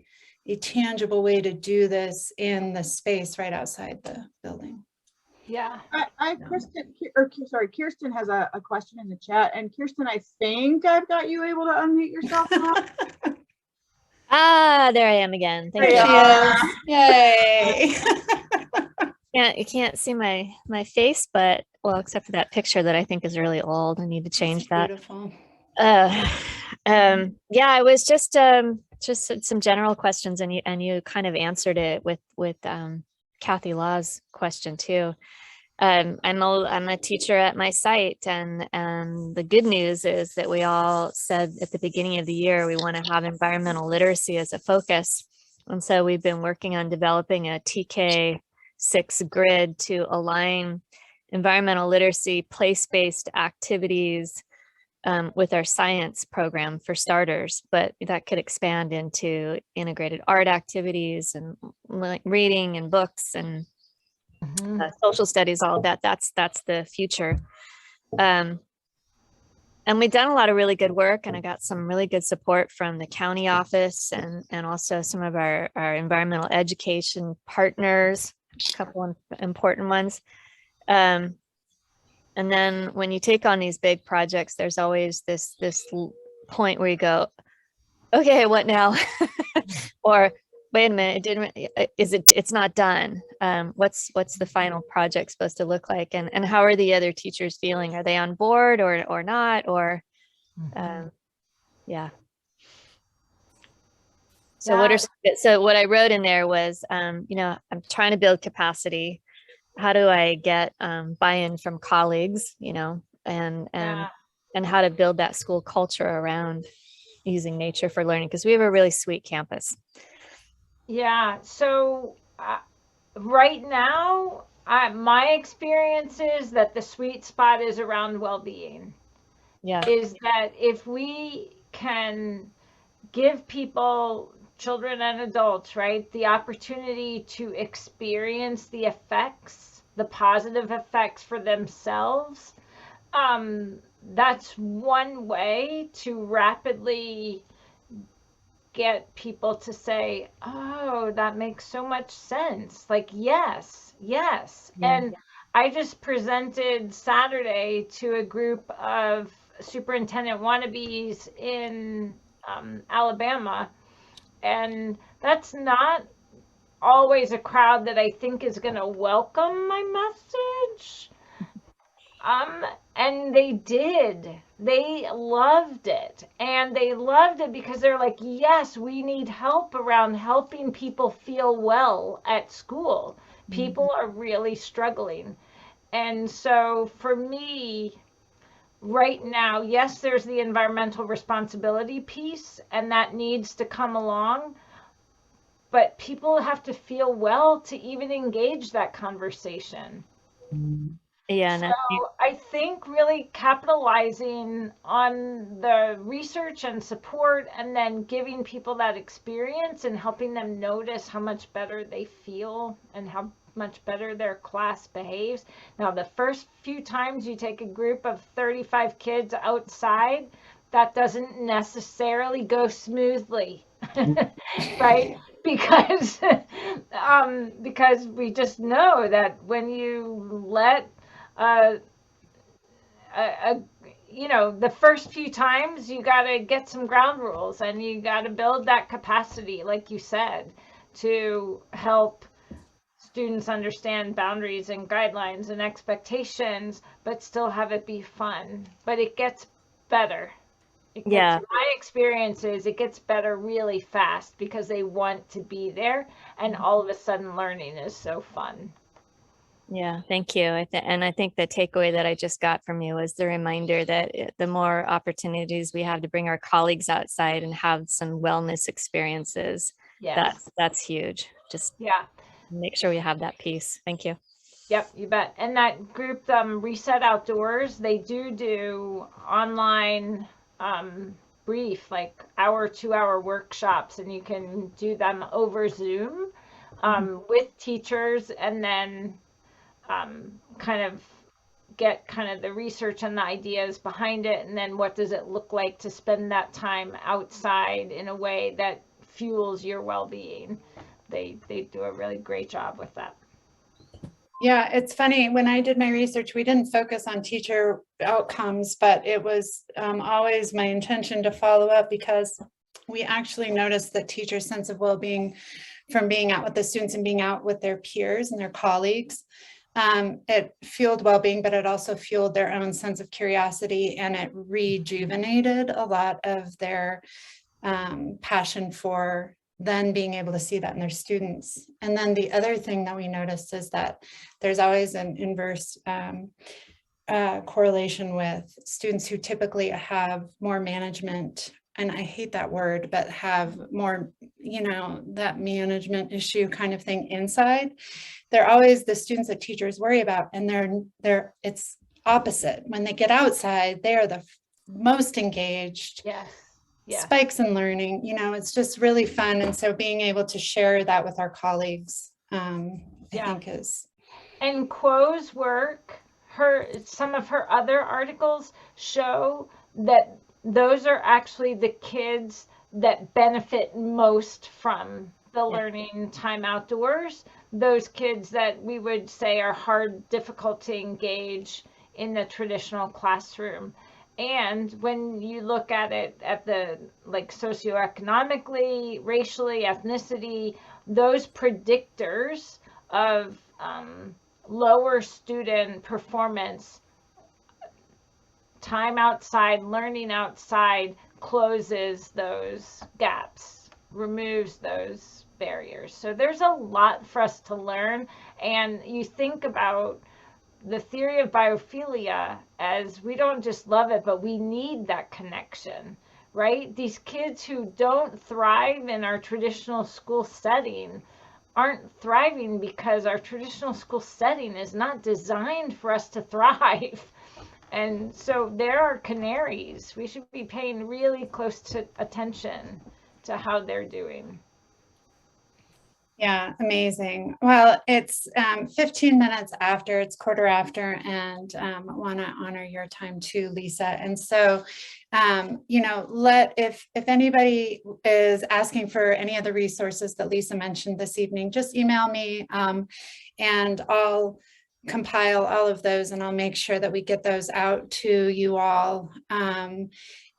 tangible way to do this in the space right outside the building.
Yeah.
Kirsten has a question in the chat. And Kirsten, I think I've got you able to unmute yourself now.
There I am again. Thank you.
Yay.
You can't see my face, but well, except for that picture that I think is really old. I need to change that.
Beautiful.
Yeah, it was just some general questions, and you kind of answered it with Kathy Law's question too. I'm a teacher at my site, and the good news is that we all said at the beginning of the year we want to have environmental literacy as a focus, and so we've been working on developing a TK6 grid to align environmental literacy place-based activities with our science program for starters, but that could expand into integrated art activities and reading and books and social studies, all of that. That's the future. And we've done a lot of really good work, and I got some really good support from the county office and also some of our environmental education partners, a couple of important ones. And then when you take on these big projects, there's always this point where you go, okay, what now? Or wait a minute, it's not done. What's the final project supposed to look like? And how are the other teachers feeling? Are they on board or not? Or yeah. So what I wrote in there was, I'm trying to build capacity. How do I get buy-in from colleagues, and how to build that school culture around using nature for learning, because we have a really sweet campus.
Yeah. So right now, my experience is that the sweet spot is around well-being.
Yeah.
Is that if we can give people, children and adults, right, the opportunity to experience the effects, the positive effects for themselves, that's one way to rapidly get people to say, oh, that makes so much sense. Like, yes. Yeah. And I just presented Saturday to a group of superintendent wannabes in Alabama. And that's not always a crowd that I think is going to welcome my message. And they did. They loved it. And they loved it because they're like, yes, we need help around helping people feel well at school. People are really struggling. And so for me, right now, yes, there's the environmental responsibility piece, and that needs to come along. But people have to feel well to even engage that conversation.
Yeah.
So I think really capitalizing on the research and support, and then giving people that experience and helping them notice how much better they feel and how much better their class behaves. Now, the first few times you take a group of 35 kids outside, that doesn't necessarily go smoothly, right? Because we just know that when you let the first few times, you got to get some ground rules, and you got to build that capacity, like you said, to help students understand boundaries and guidelines and expectations, but still have it be fun. But it gets better. My experience is it gets better really fast because they want to be there, and all of a sudden learning is so fun.
Yeah, thank you. And I think the takeaway that I just got from you was the reminder that the more opportunities we have to bring our colleagues outside and have some wellness experiences, that's huge. Just make sure we have that piece. Thank you.
Yep, you bet. And that group, Reset Outdoors, they do online brief, like 2-hour workshops, and you can do them over Zoom with teachers, and then kind of get the research and the ideas behind it, and then what does it look like to spend that time outside in a way that fuels your well-being. They do a really great job with that.
Yeah, it's funny, when I did my research, we didn't focus on teacher outcomes, but it was always my intention to follow up, because we actually noticed that teachers' sense of well-being from being out with the students and being out with their peers and their colleagues, it fueled well-being, but it also fueled their own sense of curiosity, and it rejuvenated a lot of their passion for then being able to see that in their students. And then the other thing that we noticed is that there's always an inverse correlation with students who typically have more management, and I hate that word, but have more, that management issue kind of thing inside. They're always the students that teachers worry about, and it's opposite. When they get outside, they are the most engaged.
Yes.
Spikes in learning, it's just really fun. And so being able to share that with our colleagues, I think is.
And Quo's work, some of her other articles show that those are actually the kids that benefit most from the learning time outdoors. Those kids that we would say are difficult to engage in the traditional classroom. And when you look at it at the like socioeconomically, racially, ethnicity, those predictors of lower student performance, time outside, learning outside, closes those gaps, removes those barriers. So there's a lot for us to learn. And you think about the theory of biophilia as we don't just love it, but we need that connection, right? These kids who don't thrive in our traditional school setting aren't thriving because our traditional school setting is not designed for us to thrive. And so there are canaries. We should be paying really close attention to how they're doing.
Yeah, amazing. Well, it's 15 minutes after, it's quarter after, and I want to honor your time too, Lisa. And so, you know, if anybody is asking for any of the resources that Lisa mentioned this evening, just email me and I'll compile all of those and I'll make sure that we get those out to you all.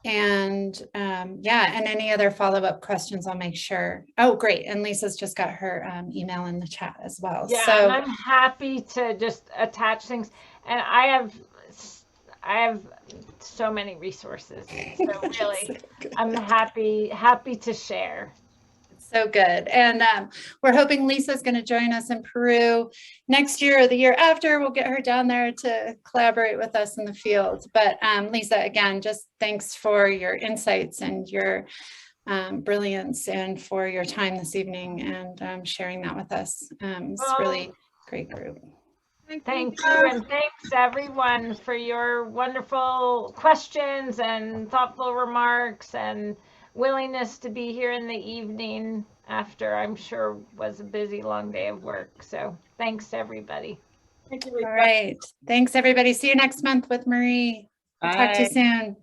Yeah, and any other follow-up questions, I'll make sure. Oh, great. And Lisa's just got her email in the chat as well.
Yeah,
so
and I'm happy to just attach things. And I have so many resources. So really, I'm happy to share.
So good. And we're hoping Lisa's going to join us in Peru next year or the year after. We'll get her down there to collaborate with us in the field. But Lisa, again, just thanks for your insights and your brilliance and for your time this evening and sharing that with us. It's really great group.
Thank you. And thanks everyone for your wonderful questions and thoughtful remarks and willingness to be here in the evening after I'm sure was a busy long day of work. So thanks everybody.
Thank you,
All right. Thanks everybody. See you next month with Marie. I'll talk to you soon.